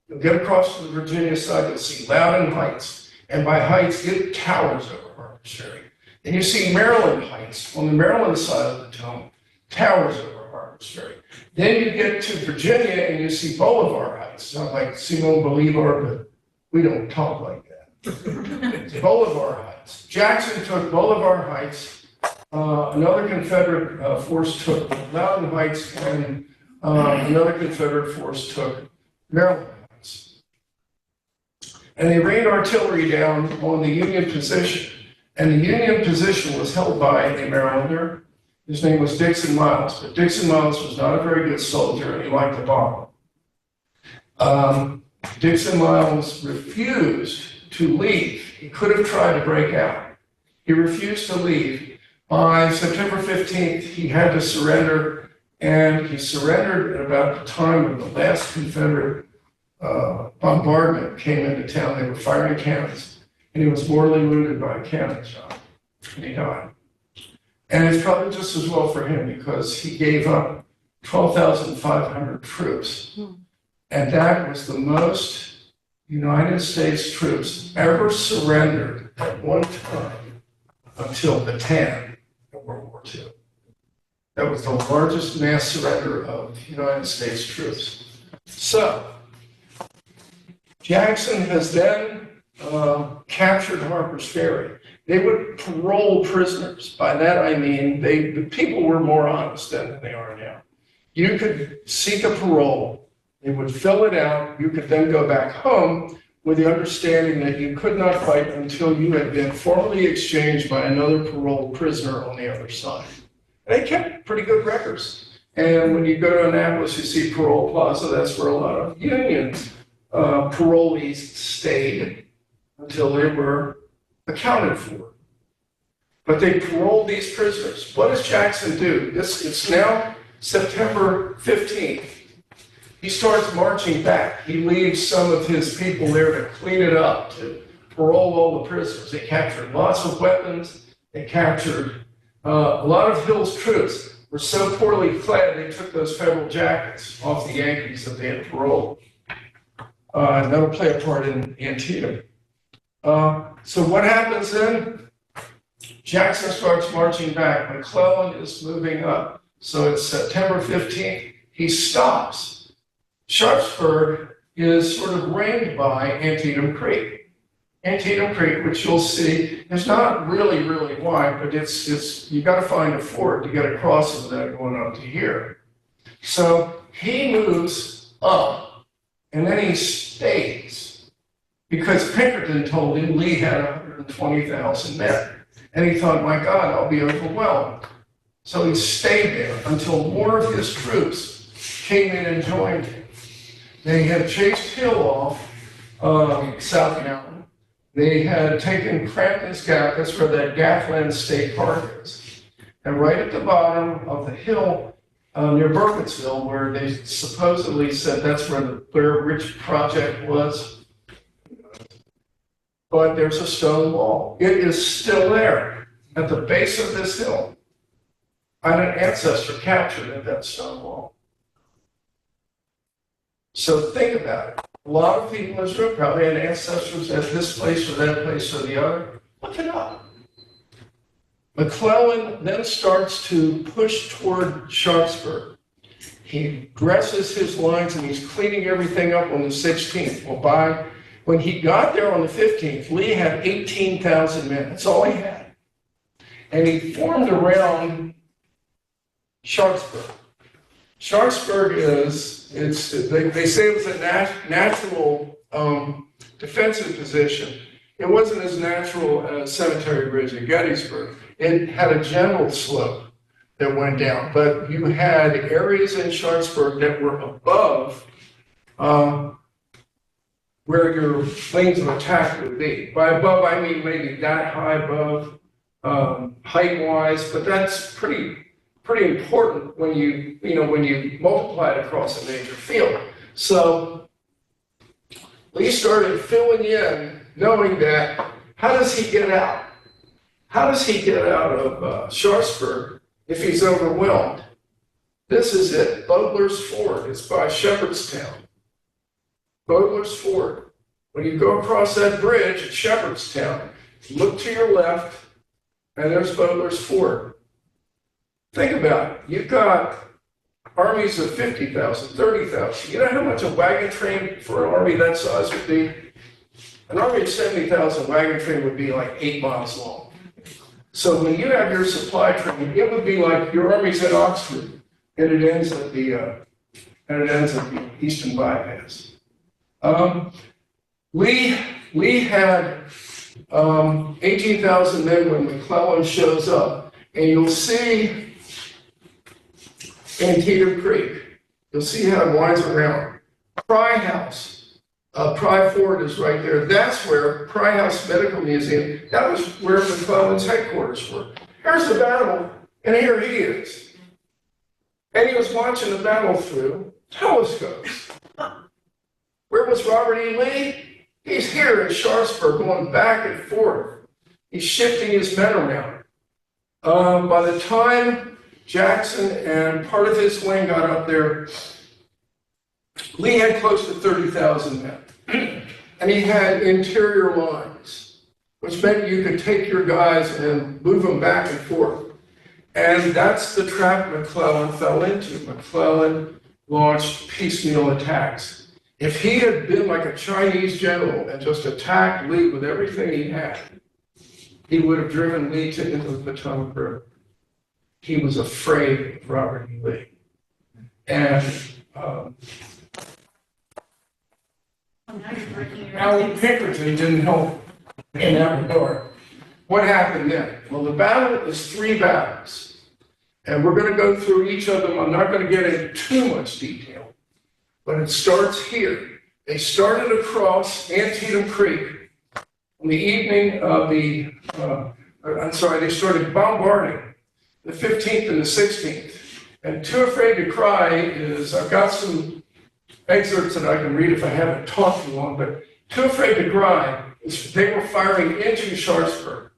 you'll get across to the Virginia side, you'll see Loudon Heights. And by Heights, it towers over Harper's Ferry. And you see Maryland Heights on the Maryland side of the Potomac, towers over Harper's Ferry. Then you get to Virginia and you see Bolivar Heights. Sounds like Simon Bolivar, but we don't talk like that. It's Bolivar Heights. Jackson took Bolivar Heights. Another Confederate force took Loudon Heights, and another Confederate force took Maryland Heights. And they rained artillery down on the Union position. And the Union position was held by a Marylander. His name was Dixon Miles, but Dixon Miles was not a very good soldier, and he liked to bomb. Dixon Miles refused to leave. He could have tried to break out. He refused to leave. By September 15th, he had to surrender, and he surrendered at about the time of the last Confederate bombardment came into town. They were firing cannons, and he was mortally wounded by a cannon shot, and he died. And it's probably just as well for him because he gave up 12,500 troops. And that was the most United States troops ever surrendered at one time until Bataan in World War II. That was the largest mass surrender of United States troops. So, Jackson has then captured Harper's Ferry. They would parole prisoners. By that I mean the people were more honest then than they are now. You could seek a parole, they would fill it out, you could then go back home with the understanding that you could not fight until you had been formally exchanged by another paroled prisoner on the other side. And they kept pretty good records. And when you go to Annapolis, you see Parole Plaza, that's where a lot of Union parolees stayed until they were accounted for. But they paroled these prisoners. What does Jackson do? It's now September 15th. He starts marching back. He leaves some of his people there to clean it up, to parole all the prisoners. They captured lots of weapons. they captured. A lot of Hill's troops were so poorly clad, they took those federal jackets off the Yankees that they had paroled. And that'll play a part in Antietam. So what happens then? Jackson starts marching back. McClellan is moving up. So it's September 15th. He stops. Sharpsburg is sort of ringed by Antietam Creek. Antietam Creek, which you'll see, is not really wide, but it's you got to find a ford to get across it without going up to here. So he moves up, and then he stays, because Pinkerton told him Lee had 120,000 men, and he thought, my God, I'll be overwhelmed. So he stayed there until more of his troops came in and joined him. They had chased Hill off South Mountain. They had taken Crampton's Gap, that's where that Gathland State Park is. And right at the bottom of the hill near Burkittsville, where they supposedly said that's where the Blair Ridge Project was. But there's a stone wall. It is still there at the base of this hill. I had an ancestor captured at that stone wall. So think about it. A lot of people in this room probably had ancestors at this place or that place or the other. Look it up. McClellan then starts to push toward Sharpsburg. He dresses his lines and he's cleaning everything up on the 16th. Well, when he got there on the 15th, Lee had 18,000 men. That's all he had. And he formed around Sharpsburg. Sharpsburg they say it was a natural defensive position. It wasn't as natural as Cemetery Ridge at Gettysburg. It had a general slope that went down, but you had areas in Sharpsburg that were above where your lanes of attack would be. By above, I mean maybe that high above, height-wise, but that's pretty important when you multiply it across a major field. So Lee started filling in, knowing that, how does he get out? How does he get out of Sharpsburg if he's overwhelmed? This is it, Butler's Ford. It's by Shepherdstown. Butler's Ford. When you go across that bridge at Shepherdstown, look to your left, and there's Butler's Ford. Think about it. You've got armies of 50,000, 30,000. You know how much a wagon train for an army that size would be? An army of 70,000 wagon train would be like 8 miles long. So when you have your supply train, it would be like your army's at Oxford, and it ends at the Eastern Bypass. Lee had 18,000 men when McClellan shows up, and you'll see Antietam Creek. You'll see how it winds around. Pry House, Pry Ford is right there. That's where Pry House Medical Museum, that was where McClellan's headquarters were. Here's the battle, and here he is. And he was watching the battle through telescopes. Where was Robert E. Lee? He's here in Sharpsburg going back and forth. He's shifting his men around. By the time Jackson and part of his wing got up there, Lee had close to 30,000 men. And he had interior lines, which meant you could take your guys and move them back and forth. And that's the trap McClellan fell into. McClellan launched piecemeal attacks. If he had been like a Chinese general and just attacked Lee with everything he had, he would have driven Lee into the Potomac River. He was afraid of Robert E. Lee. And Alan Pinkerton didn't help in that regard. What happened then? Well, the battle is 3 battles. And we're going to go through each of them. I'm not going to get into too much detail. But it starts here. They started across Antietam Creek on the evening of they started bombarding the 15th and the 16th. And Too Afraid to Cry is, I've got some excerpts that I can read if I haven't talked too long, but Too Afraid to Cry is they were firing into Sharpsburg.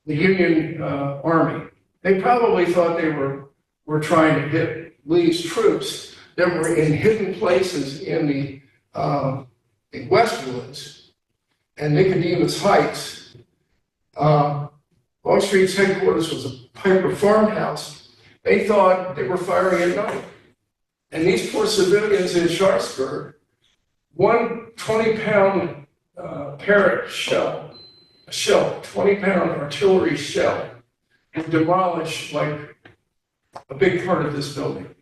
the Union Army. They probably thought they were trying to hit Lee's troops that were in hidden places in the Westwoods and Nicodemus Heights. Longstreet's headquarters was a Piper farmhouse. They thought they were firing at night. And these poor civilians in Sharpsburg, one 20-pound Parrott shell, a shell, 20-pound artillery shell, would demolish like a big part of this building.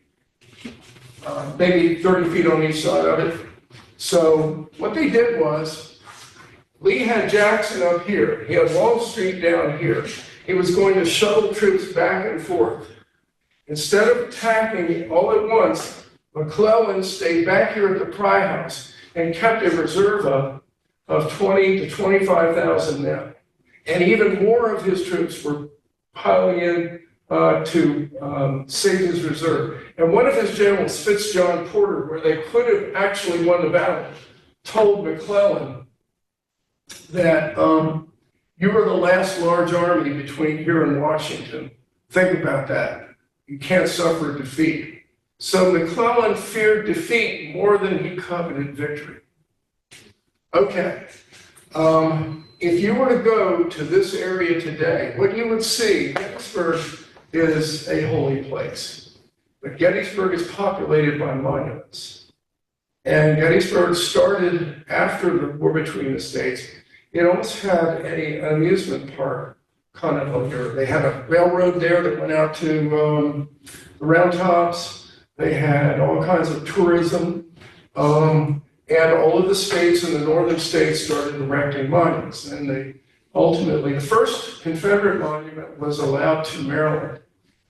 Maybe 30 feet on each side of it. So what they did was, Lee had Jackson up here. He had Longstreet down here. He was going to shuttle troops back and forth. Instead of attacking all at once, McClellan stayed back here at the Pry House and kept a reserve of 20 to 25,000 men. And even more of his troops were piling in to save his reserve. And one of his generals, Fitzjohn Porter, where they could have actually won the battle, told McClellan that you were the last large army between here and Washington. Think about that. You can't suffer defeat. So McClellan feared defeat more than he coveted victory. Okay. If you were to go to this area today, what you would see, Gettysburg is a holy place. But Gettysburg is populated by monuments. And Gettysburg started after the war between the states. It almost had an amusement park kind of over here. They had a railroad there that went out to the Round Tops. They had all kinds of tourism. And all of the states in the northern states started erecting monuments. And they ultimately, the first Confederate monument was allowed to Maryland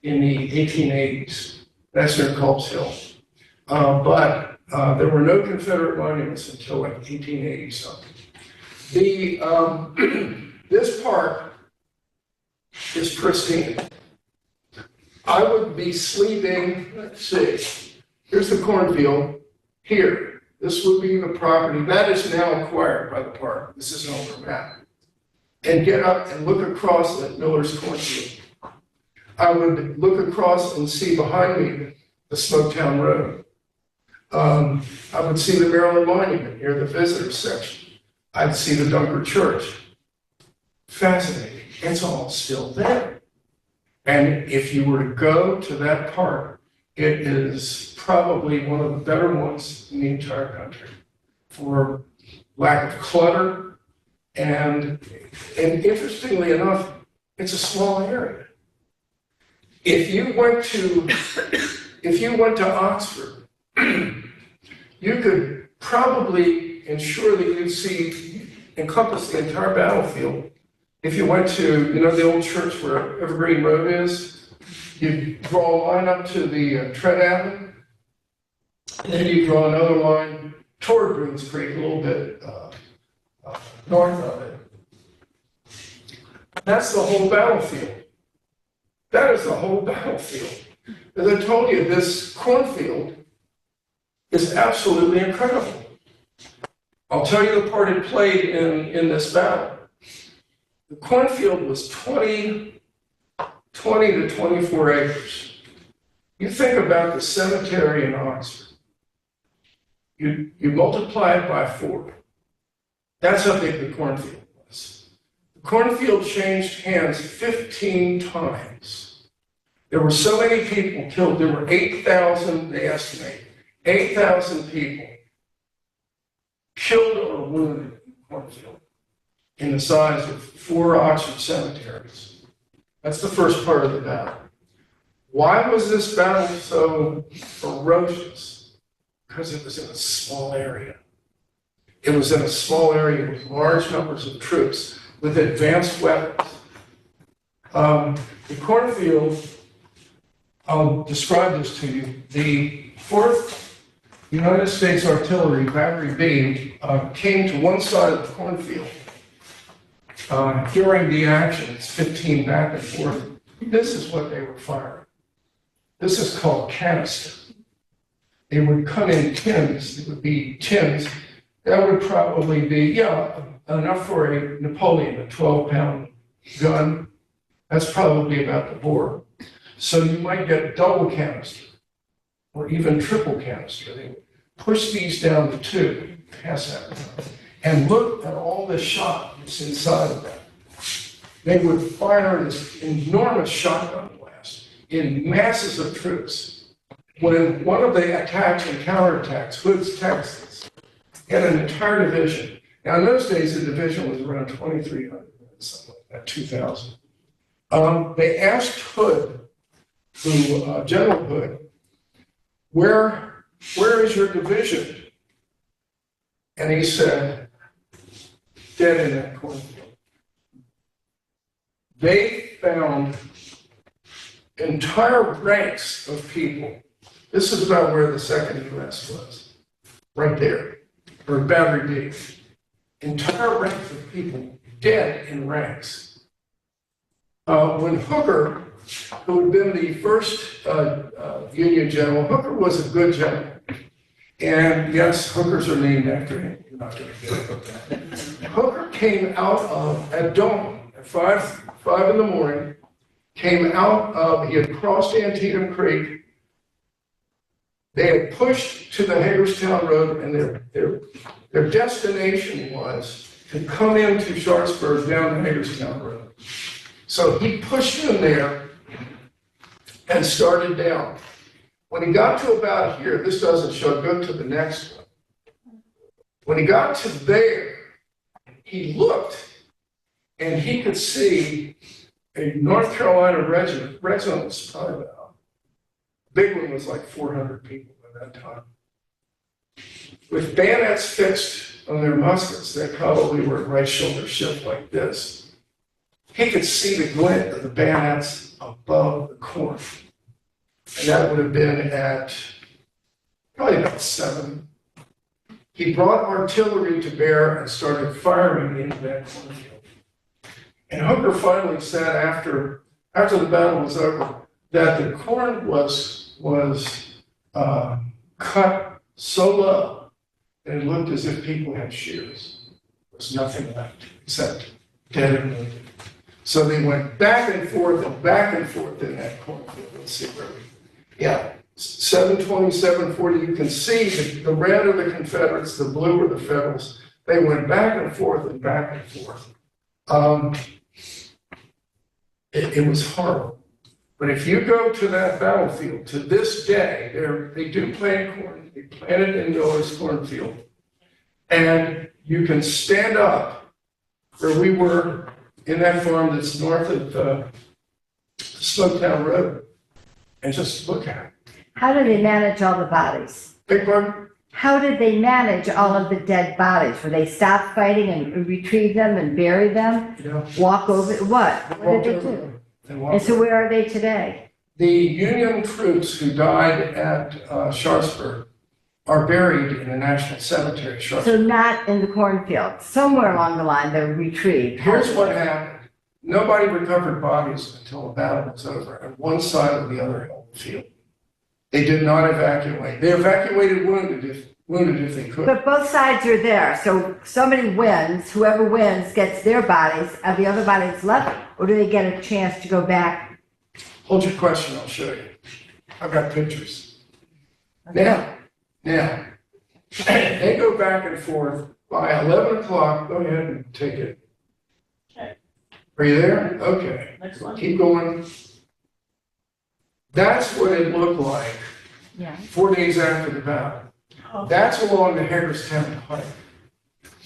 in the 1880s. That's near Culp's Hill. But there were no Confederate monuments until like 1880 something. This park is pristine. I would be sleeping, let's see, here's the cornfield here. This would be the property that is now acquired by the park. This is an older map. And get up and look across at Miller's cornfield. I would look across and see behind me the Smoketown Road. I would see the Maryland Monument near the visitors section. I'd see the Dunker Church. Fascinating. It's all still there. And if you were to go to that park, it is probably one of the better ones in the entire country for lack of clutter. And interestingly enough, it's a small area. If you went to Oxford, you could probably ensure that you'd encompass the entire battlefield. If you went to, the old church where Evergreen Road is, you draw a line up to the Tread Avenue, and then you draw another line toward Bruins Creek, a little bit north of it. That's the whole battlefield. That is the whole battlefield. As I told you, this cornfield is absolutely incredible. I'll tell you the part it played in this battle. The cornfield was 20 to 24 acres. You think about the cemetery in Oxford. You multiply it by 4. That's how big the cornfield was. The cornfield changed hands 15 times. There were so many people killed. There were 8,000, they estimate, 8,000 people killed or wounded in the cornfield in the size of 4 Oxford cemeteries. That's the first part of the battle. Why was this battle so ferocious? Because it was in a small area. It was in a small area with large numbers of troops with advanced weapons. The cornfield, I'll describe this to you. The 4th United States Artillery, Battery B, came to one side of the cornfield during the action. It's 15 back and forth. This is what they were firing. This is called canister. They would come in tins. It would be tins. That would probably be, enough for a Napoleon, a 12-pound gun. That's probably about the border. So you might get double canister or even triple canister. They would push these down the tube, pass that around, and look at all the shot that's inside of that. They would fire this enormous shotgun blast in masses of troops. When one of the attacks and counterattacks, Hood's Texas, had an entire division. Now, in those days, the division was around 2,300, something like that, 2,000. They asked Hood, General Hood, where is your division? And he said, dead in that cornfield. They found entire ranks of people. This is about where the second U.S. was, right there, or Battery D. Entire ranks of people dead in ranks. When Hooker, who had been the first Union general, Hooker was a good general. And yes, hookers are named after him. You're not going to get it. Hooker came out of, at dawn, at 5 in the morning, came out of, he had crossed Antietam Creek. They had pushed to the Hagerstown Road, and their destination was to come into Sharpsburg down the Hagerstown Road. So he pushed in there and started down. When he got to about here, this doesn't show, go to the next one. When he got to there, he looked and he could see a North Carolina regiment was probably about, big one was like 400 people at that time. With bayonets fixed on their muskets, they probably were right shoulder shift like this. He could see the glint of the bayonets above the corn. And that would have been at probably about 7. He brought artillery to bear and started firing into that cornfield. And Hooker finally said after the battle was over that the corn was cut so low that it looked as if people had shears. There was nothing left except dead and wounded. So they went back and forth in that cornfield. Let's see where yeah, 720, 740. You can see the red are the Confederates, the blue are the Federals. They went back and forth and back and forth. It was horrible. But if you go to that battlefield, to this day, they do plant corn. They planted in Miller's cornfield. And you can stand up where we were in that farm that's north of Smoketown Road and just look at it. How do they manage all the bodies? Big one. How did they manage all of the dead bodies? Were they stop fighting and retrieve them and bury them? Yeah. Walk over, what? What did they do? And so where are they today? The Union troops who died at Sharpsburg are buried in the National Cemetery, So Sharpsburg. not in the cornfield, somewhere along the line they're retrieved. Here's what happened. Nobody recovered bodies until the battle was over, and one side or the other held the field. They did not evacuate. They evacuated wounded if they could. But both sides are there, so somebody wins, whoever wins gets their bodies, are the other bodies left, or do they get a chance to go back? Hold your question, I'll show you. I've got pictures. Now, they go back and forth. By 11 o'clock, go ahead and take it. Okay. Are you there? Okay. Next one. Keep going. That's what it looked like Yeah. 4 days after the battle. Oh. That's along the Hagerstown Pike.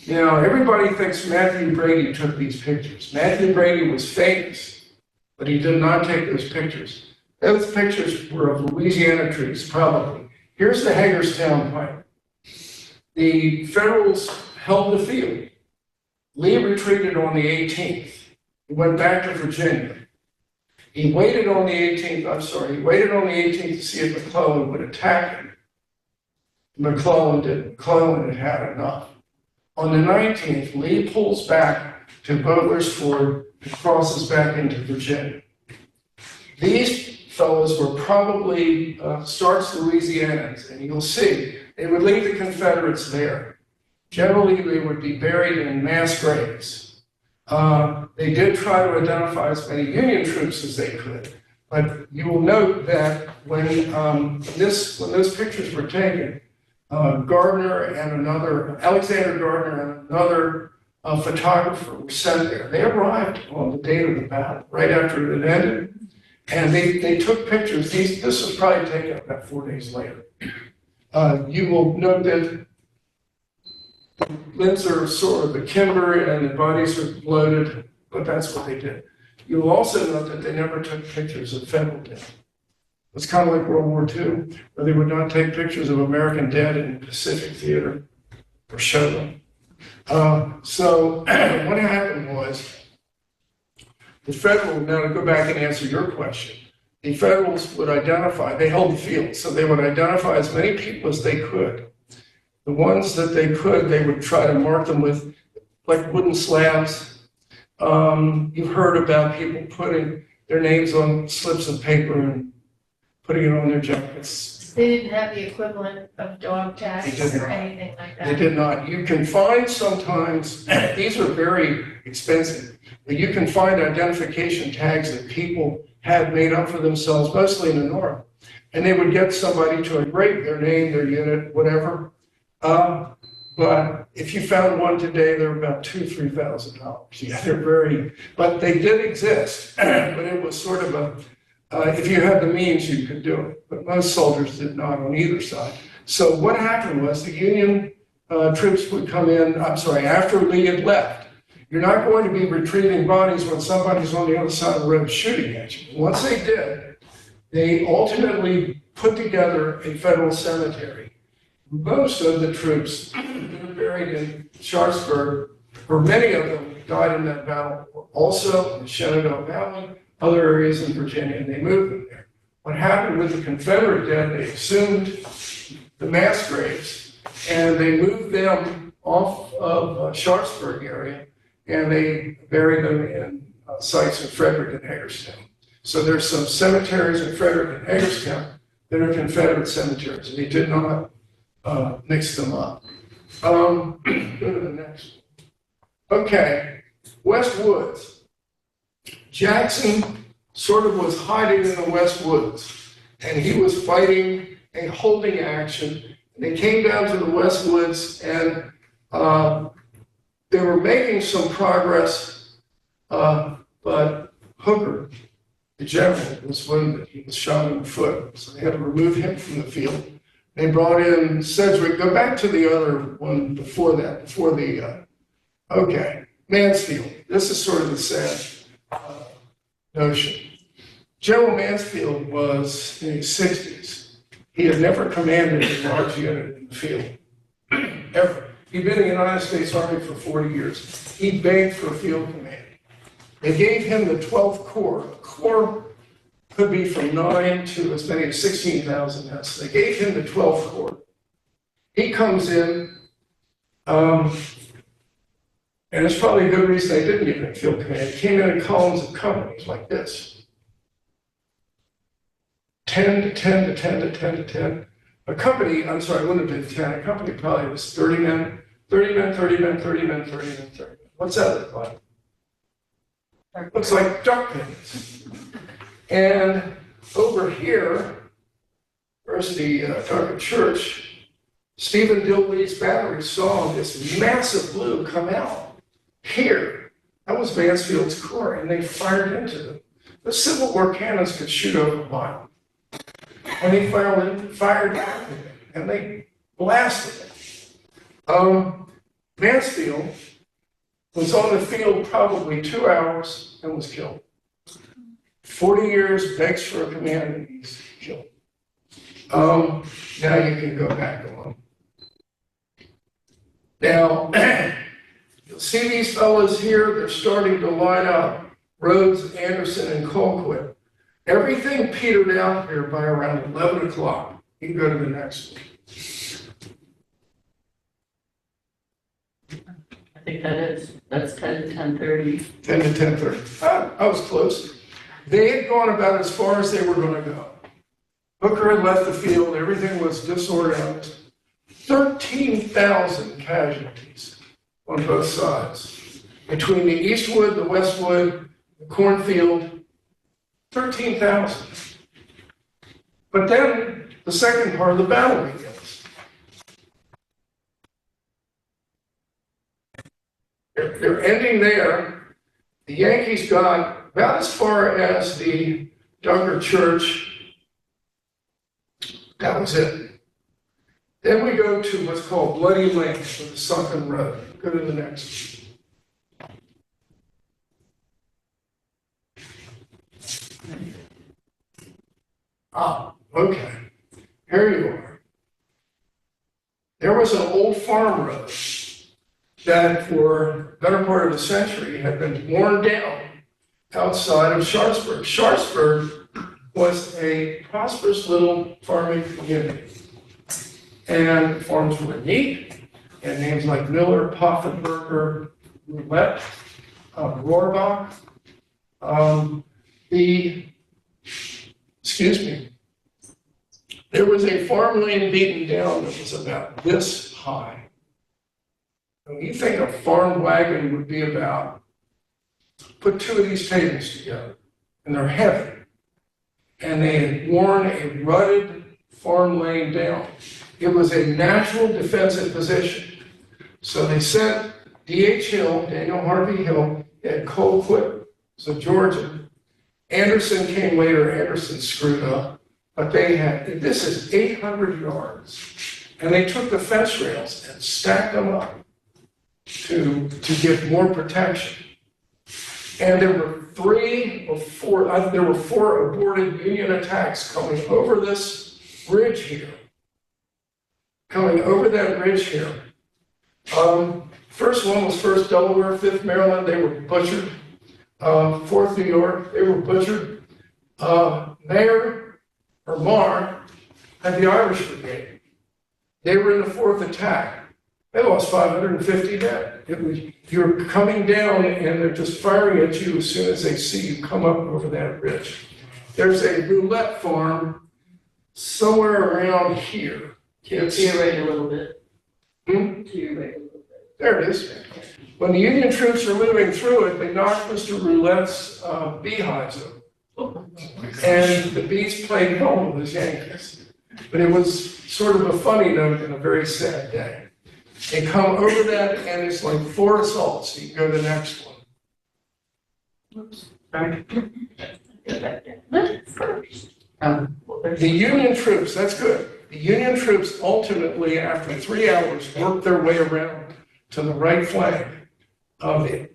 Now, everybody thinks Matthew Brady took these pictures. Matthew Brady was famous, but he did not take those pictures. Those pictures were of Louisiana troops, probably. Here's the Hagerstown Pike. The Federals held the field. Lee retreated on the 18th. He went back to Virginia. He waited on the 18th to see if McClellan would attack him. McClellan didn't. McClellan had enough. On the 19th, Lee pulls back to Butler's Ford and crosses back into Virginia. These fellows were probably Starks Louisianans, and you'll see they would leave the Confederates there. Generally, they would be buried in mass graves. They did try to identify as many Union troops as they could. But you will note that when those pictures were taken, Alexander Gardner and another photographer were sent there. They arrived on the date of the battle, right after it had ended, and they took pictures. This was probably taken about 4 days later. You will note that limbs are sort of akimbo and the bodies are bloated, but that's what they did. You will also note that they never took pictures of federal dead. It's kind of like World War II, where they would not take pictures of American dead in the Pacific Theater or show them. So what happened was the Federal, now to go back and answer your question, the Federals would identify, they held the field, so they would identify as many people as they could. The ones that they could, they would try to mark them with like wooden slabs. You've heard about people putting their names on slips of paper and putting it on their jackets. They didn't have the equivalent of dog tags or anything like that. They did not. You can find sometimes, these are very expensive, but you can find identification tags that people had made up for themselves, mostly in the North. And they would get somebody to engrave their name, their unit, whatever. But if you found one today, they're about $2,000, $3,000. Yeah, they're very, but they did exist. But it was sort of if you had the means, you could do it. But most soldiers did not on either side. So what happened was the Union troops would come in, after Lee had left. You're not going to be retrieving bodies when somebody's on the other side of the road shooting at you. Once they did, they ultimately put together a federal cemetery. Most of the troops that were buried in Sharpsburg, or many of them died in that battle, were also in the Shenandoah Valley, other areas in Virginia, and they moved them there. What happened with the Confederate dead, they assumed the mass graves, and they moved them off of Sharpsburg area, and they buried them in sites in Frederick and Hagerstown. So there's some cemeteries in Frederick and Hagerstown that are Confederate cemeteries, and they did not mix them up. Go to the next one. Okay, West Woods. Jackson sort of was hiding in the West Woods, and he was fighting a holding action. They came down to the West Woods, and they were making some progress, but Hooker, the general, was wounded. He was shot in the foot, so they had to remove him from the field. They brought in Sedgwick. Go back to the other one before that, Mansfield. This is sort of the sad notion. General Mansfield was in his 60s. He had never commanded a large unit in the field, ever. He'd been in the United States Army for 40 years. He begged for a field command. They gave him the 12th Corps. A corps could be from 9 to as many as 16,000 men. So they gave him the 12th Corps. He comes in, and it's probably a good reason they didn't give him field command. He came in columns of companies like this. 10 to 10 to 10 to 10 to 10. A company, it wouldn't have been 10. A company probably was 30 men, 30 men, 30 men, 30 men, 30 men, 30 men. What's that look like? Looks like duck pins. And over here, where's the Target Church, Stephen Dilley's battery saw this massive blue come out here. That was Mansfield's Corps, and they fired into them. The Civil War cannons could shoot over a mile. And they fired back, and they blasted it. Mansfield was on the field probably 2 hours and was killed. 40 years, begs for a command, and he's killed. Now you can go back on. Now, you'll see these fellas here, they're starting to line up. Rhodes, Anderson, and Colquitt. Everything petered out here by around 11 o'clock. You can go to the next one. I think that's 10 to 10:30. 10 to 10:30. I was close. They had gone about as far as they were going to go. Hooker had left the field. Everything was disorganized. 13,000 casualties on both sides. Between the Eastwood, the Westwood, the cornfield, 13,000. But then the second part of the battle begins. They're ending there. The Yankees got about as far as the Dunker Church. That was it. Then we go to what's called Bloody Lane, or the Sunken Road. Go to the next. Ah, okay. Here you are. There was an old farm road that for the better part of a century had been worn down outside of Sharpsburg. Sharpsburg was a prosperous little farming community. And farms were neat, and names like Miller, Poffenberger, Roulette, Rohrbach. There was a farm lane beaten down that was about this high. And you think a farm wagon would be about, put two of these tables together, and they're heavy. And they had worn a rutted farm lane down. It was a natural defensive position. So they sent D.H. Hill, Daniel Harvey Hill, at Colquitt, so Georgia. Anderson came later, Anderson screwed up. But they had, this is 800 yards. And they took the fence rails and stacked them up to give more protection. And there were there were four aborted Union attacks coming over this bridge here. Coming over that bridge here. First one was 1st Delaware, 5th Maryland, they were butchered. 4th New York, they were butchered. Marr had the Irish Brigade. They were in the 4th attack. They lost 550 men. You're coming down and they're just firing at you as soon as they see you come up over that ridge. There's a roulette farm somewhere around here. To your right a little bit. To your right a little bit. There it is. When the Union troops are moving through it, they knocked Mr. Roulette's beehives over. And the bees played home with his Yankees. But it was sort of a funny note and a very sad day. They come over that, and it's like 4 assaults. You can go to the next one. Oops. Right? First. The Union troops, that's good. The Union troops ultimately, after 3 hours, worked their way around to the right flank of the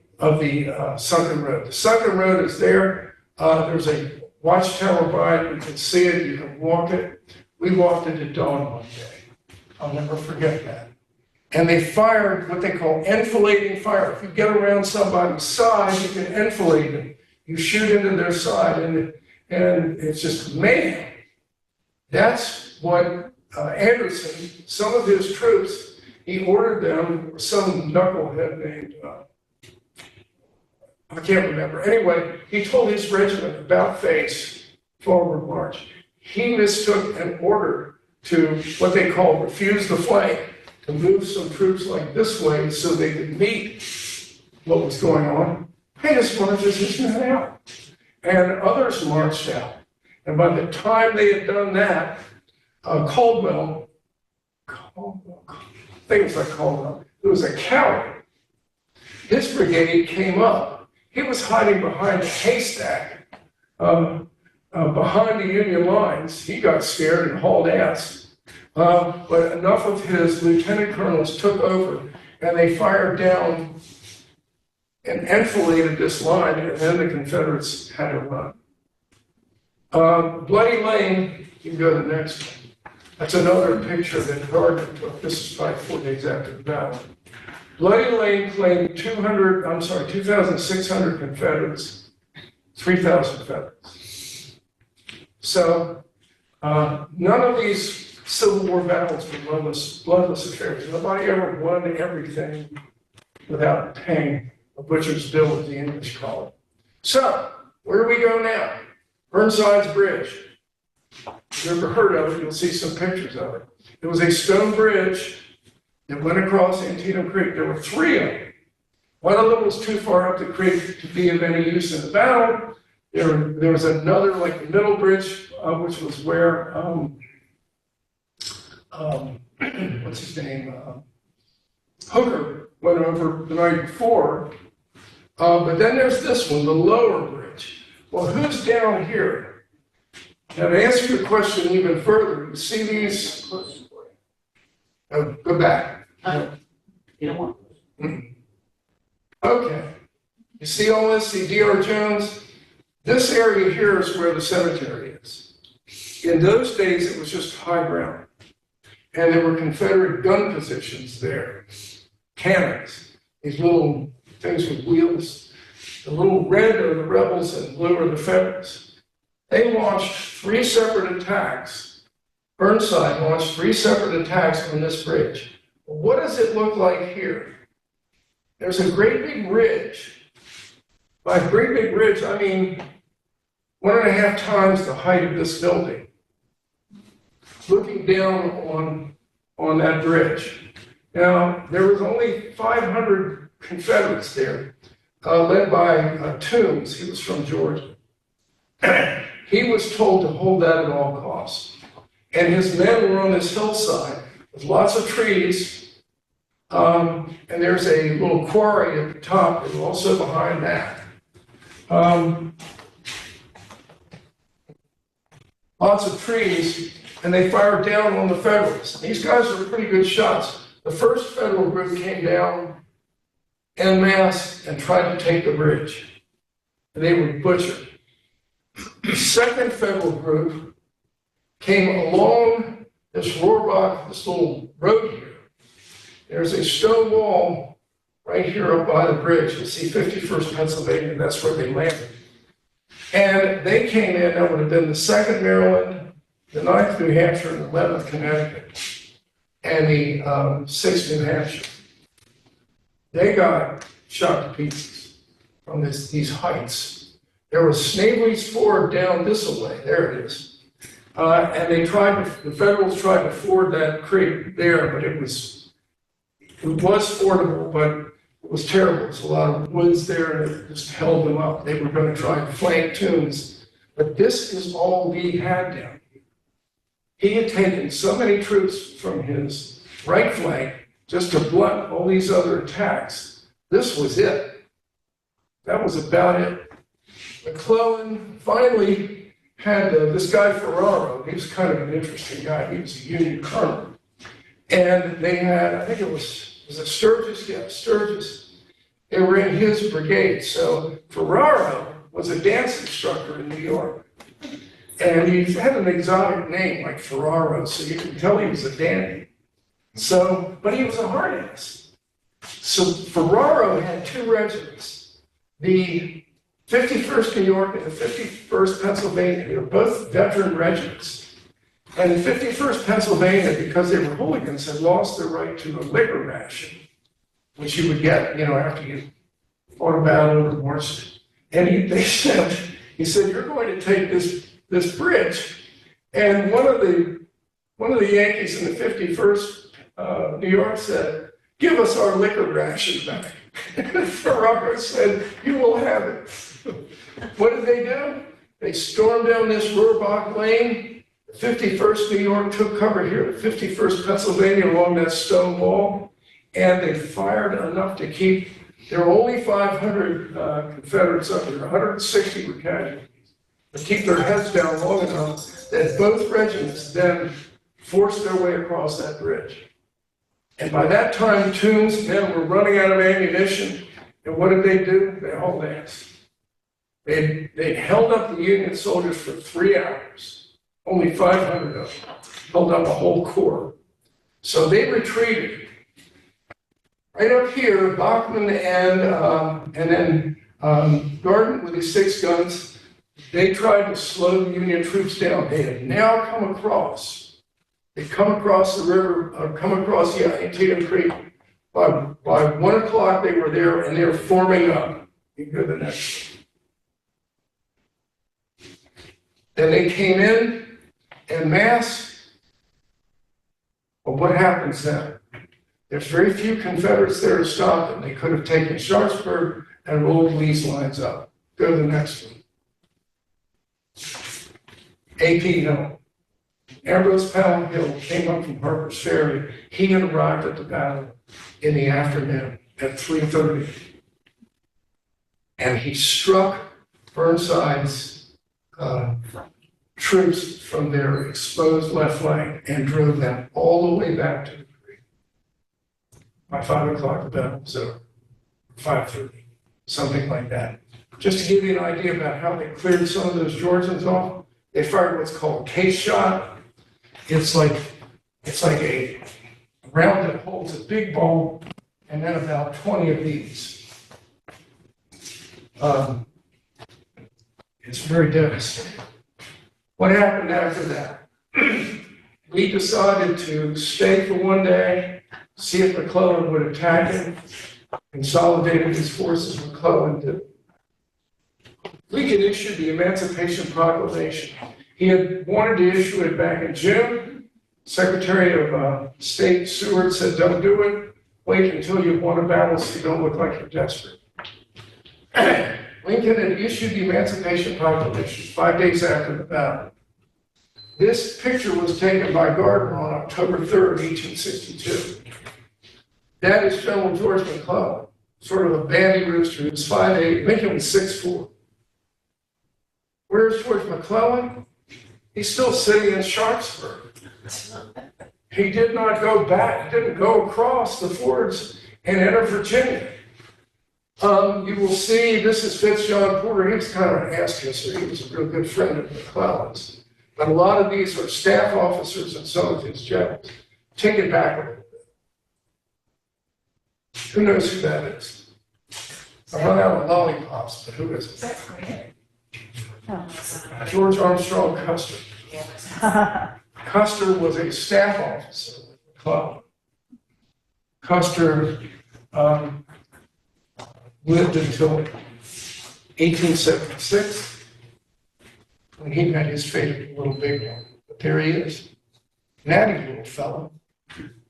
Sunken Road. The Sunken Road is there. There's a watchtower by it. You can see it. You can walk it. We walked it at dawn one day. I'll never forget that. And they fired what they call enfilading fire. If you get around somebody's side, you can enfilade them. You shoot into their side, and it's just mayhem. That's what Anderson, some of his troops, he ordered them, some knucklehead named, I can't remember. Anyway, he told his regiment about face, forward march. He mistook an order to what they call refuse the flank, to move some troops like this way so they could meet what was going on. Hey, this marches this man out. And others marched out. And by the time they had done that, Caldwell, I think it was like Caldwell, it was a coward. His brigade came up. He was hiding behind a haystack, behind the Union lines. He got scared and hauled ass. But enough of his lieutenant colonels took over, and they fired down and enfiladed this line, and then the Confederates had to run. Bloody Lane, you can go to the next one. That's another picture that Gardner took. This is probably 4 days after the battle. Bloody Lane claimed 2,600 Confederates, 3,000 Confederates. So none of these Civil War battles were bloodless affairs. Nobody ever won everything without paying a butcher's bill, as the English call it. So, where do we go now? Burnside's Bridge. If you've ever heard of it, you'll see some pictures of it. It was a stone bridge that went across Antietam Creek. There were 3 of them. One of them was too far up the creek to be of any use in the battle. There was another, like the middle bridge, which was where, what's his name? Hooker went over the night before. But then there's this one, the lower bridge. Well, who's down here? Now, to answer your question even further, you see these? Go back. You don't want. Okay. You see all this? See D.R. Jones? This area here is where the cemetery is. In those days, it was just high ground. And there were Confederate gun positions there. Cannons. These little things with wheels. The little red are the rebels and blue are the Federals. They launched 3 separate attacks. Burnside launched 3 separate attacks on this bridge. What does it look like here? There's a great big ridge. By great big ridge, I mean 1.5 times the height of this building. Looking down on that bridge. Now, there was only 500 Confederates there, led by Toombs. He was from Georgia. He was told to hold that at all costs. And his men were on this hillside with lots of trees, and there's a little quarry at the top and also behind that. Lots of trees, and they fired down on the Federals. These guys were pretty good shots. The first Federal group came down en masse and tried to take the bridge. And they were butchered. The second Federal group came along this Rohrbach, this little road here. There's a stone wall right here up by the bridge. You see 51st Pennsylvania, that's where they landed. And they came in, that would have been the 2nd Maryland, the 9th New Hampshire, and the 11th Connecticut, and the 6th New Hampshire. They got shot to pieces from these heights. There was Snavely's Ford down this way, there it is. And the Federals tried to ford that creek there, but it was fordable, but it was terrible. There was a lot of woods there, and it just held them up. They were going to try and flank Toombs. But this is all Lee had down here. He had taken so many troops from his right flank just to blunt all these other attacks. This was it. That was about it. McClellan finally had this guy Ferraro. He was kind of an interesting guy. He was a Union colonel. And they had, I think it was it Sturgis? Yeah, Sturgis. They were in his brigade. So Ferraro was a dance instructor in New York. And he had an exotic name like Ferraro, so you can tell he was a dandy. So, but he was a hard ass. So Ferraro had 2 regiments. The 51st New York and the 51st Pennsylvania. They were both veteran regiments. And the 51st Pennsylvania, because they were hooligans, had lost their right to a liquor ration, which you would get, after you fought a battle or marched. And he said, you're going to take this bridge. And one of the Yankees in the 51st New York said, give us our liquor ration back. And Ferraro said, you will have it. What did they do? They stormed down this Rohrbach lane. The 51st New York took cover here, the 51st Pennsylvania along that stone wall, and they fired enough to keep, there were only 500 Confederates up there, 160 were casualties, to keep their heads down long enough that both regiments then forced their way across that bridge. And by that time, Toombs' men were running out of ammunition, and what did they do? They hauled ass. They held up the Union soldiers for 3 hours. Only 500 of them held up a whole corps. So they retreated. Right up here, Bachman and then Gordon with his 6 guns, they tried to slow the Union troops down. They had now come across. They come across the river, come across the Antietam Creek. By 1 o'clock, they were there, and they were forming up. You go to the next one. Then they came in en masse. Well, what happens then? There's very few Confederates there to stop them. They could have taken Sharpsburg and rolled Lee's lines up. Go to the next one. A.P. Hill. Ambrose Powell Hill came up from Harper's Ferry. He had arrived at the battle in the afternoon at 3:30. And he struck Burnside's troops from their exposed left flank and drove them all the way back to the creek. By 5 o'clock, the battle was over. 5:30, something like that. Just to give you an idea about how they cleared some of those Georgians off, they fired what's called case shot. It's like a round that holds a big ball, and then about 20 of these. It's very devastating. What happened after that? Lee decided to stay for one day, see if McClellan would attack him, consolidated his forces. McClellan did. Lincoln issued the Emancipation Proclamation. He had wanted to issue it back in June. Secretary of State Seward said, don't do it. Wait until you've won a battle so you don't look like you're desperate. Lincoln had issued the Emancipation Proclamation 5 days after the battle. This picture was taken by Gardner on October 3rd, 1862. That is General George McClellan, sort of a bandy rooster who's 5'8". Lincoln was 6'4". Where's George McClellan? He's still sitting in Sharpsburg. He did not go back, he didn't go across the fords and enter Virginia. You will see, this is Fitzjohn Porter. He was kind of an ass kisser. He was a real good friend of McClellan's. But a lot of these are staff officers and some of his generals. Take it back a little bit. Who knows who that is? I run out of lollipops, but who is it? That's great. George Armstrong Custer. Custer was a staff officer with McClellan. Custer lived until 1876, when he met his fate, Little Big One. But there he is. Natty little fellow.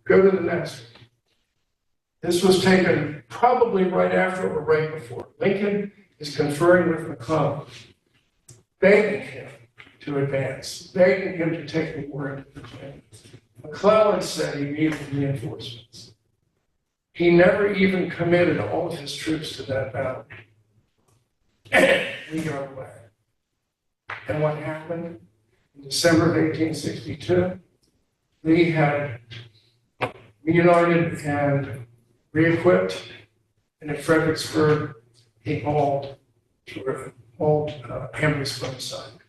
Go to the next one. This was taken probably right after or right before. Lincoln is conferring with McClellan, begging him to advance, begging him to take the war into Virginia. McClellan said he needed reinforcements. He never even committed all of his troops to that battle. We got away. And what happened? In December of 1862, Lee had reunited and re-equipped, and at Fredericksburg, he hauled Ambrose Burnside.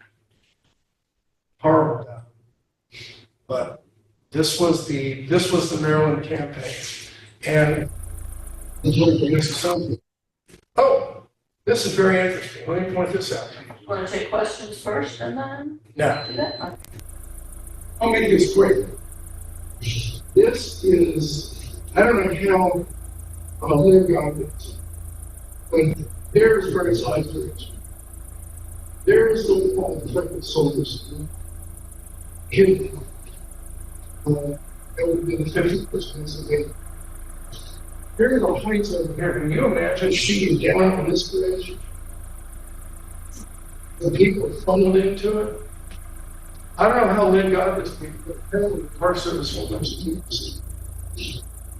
Horrible battle. But this was the Maryland campaign. And oh, this is very interesting. Let me point this out to you. Want to take questions first and then Now, do that? I'll make this quick. This is, I don't know how Lynn got this, but there's Burnside Bridge. There's the wall of Frederick soldiers. That would have been the 50th Pennsylvania. Here are the heights over here. Can you imagine shooting down on this bridge? The people funneled into it. I don't know how Lynn got this, but apparently the Park Service will those.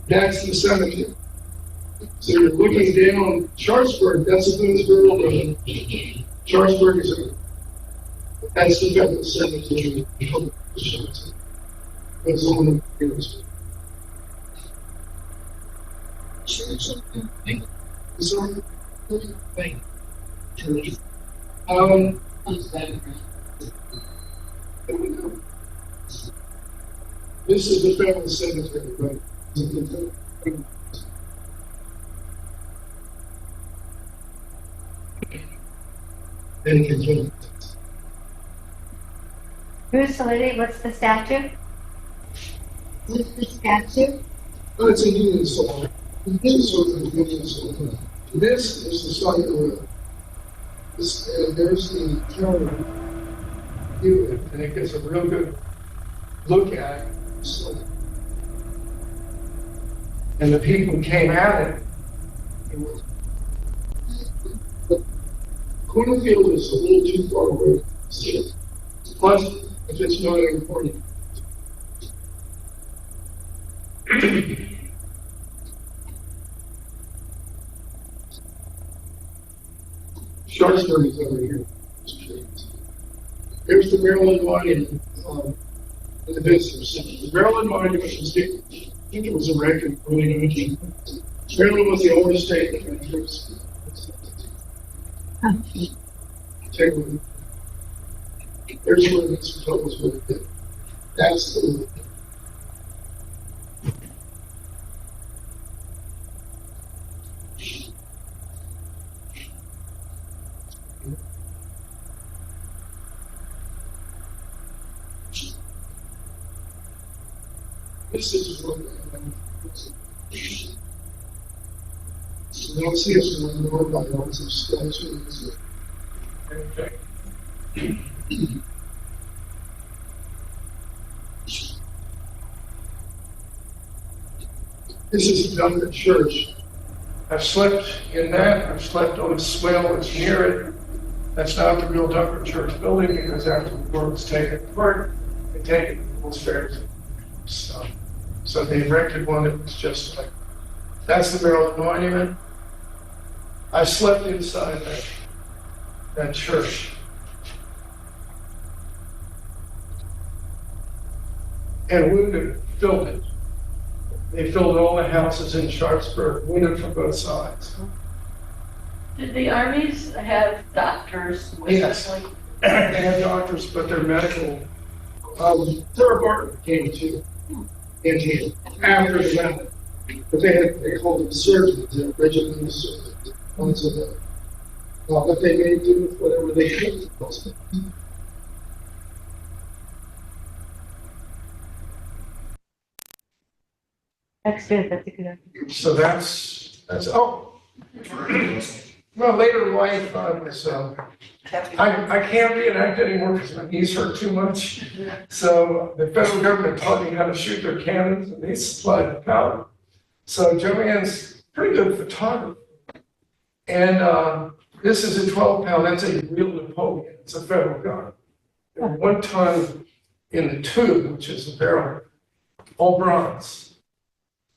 That's the cemetery. So you're looking down Sharpsburg, that's a Boonesboro Road. Sharpsburg is that's the federal cemetery. It's on the hills. This is the federal cemetery, right? And continue. Who's the lady? What's the statue? What's the statue? Oh, it's a Union soldier. This is the site where there's the tower view, and it gives a real good look at it. So, And the people who came at it, cornfield is a little too far away from the city. Plus, if it's not important. Sharpsburg is over here. Here's the Maryland Monument in the visitor center. The Maryland Monument was, I think it was erected in the early 1900s. Maryland was the oldest state in the country. Take a look. There's where this totals would have been. That's the. This is what so they'll see us in the Lord by lots of statues. This is a Duncan church. I've slept in that. I've slept on a swale that's near it. That's not the real Duncan church building because after the war was taken apart, they take it to World's Fairs. So they erected one that was just like, that's the Maryland Monument. I slept inside that church. And wounded filled it. They filled all the houses in Sharpsburg, wounded from both sides. Did the armies have doctors? Yes. They had doctors, but their medical, Sarah Barton came too. And he, after the battle. But they called them surgeons, they're regimental surgeons. But they made do with whatever they could. That's good, that's a good idea. So that's, well, later in life, I was, I can't reenact anymore because my knees hurt too much. So the federal government taught me how to shoot their cannons and they supplied the powder. So Joanne's pretty good photographer. And this is a 12-pound, that's a real Napoleon, it's a federal gun. And 1 ton in the tube, which is the barrel, all bronze.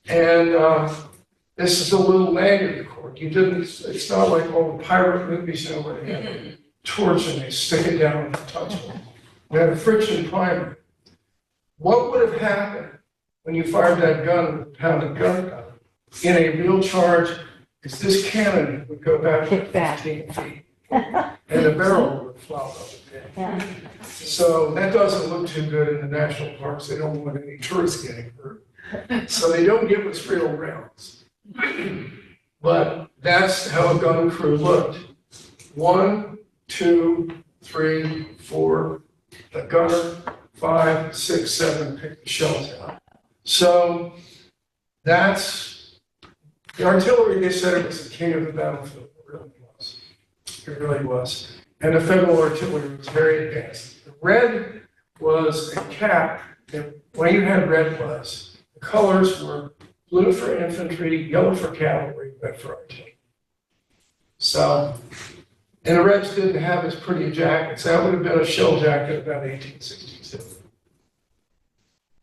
And this is a little lanyard cord. It's not like all the pirate movies, you know, where they have a torch and they stick it down and touch it. We have a friction primer. What would have happened when you fired that gun with a pounded gun in a real charge is this cannon would go back Kick back. 15 feet and the barrel would flop up. Yeah. So that doesn't look too good in the national parks. They don't want any tourists getting hurt. So they don't give us real rounds. But that's how a gun crew looked. 1, 2, 3, 4, the gunner, 5, 6, 7, pick the shells out. So that's the artillery. They said it was the king of the battlefield. It really was. It really was. And the federal artillery was very advanced. The red was a cap. When you had red was, the colors were blue for infantry, yellow for cavalry, red for artillery. So, and the Reds didn't have as pretty jackets. That would have been a shell jacket about 1862.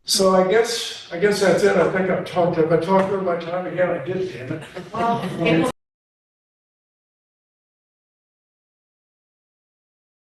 So I guess that's it. I think I've talked over my time again. I did, damn it. Well,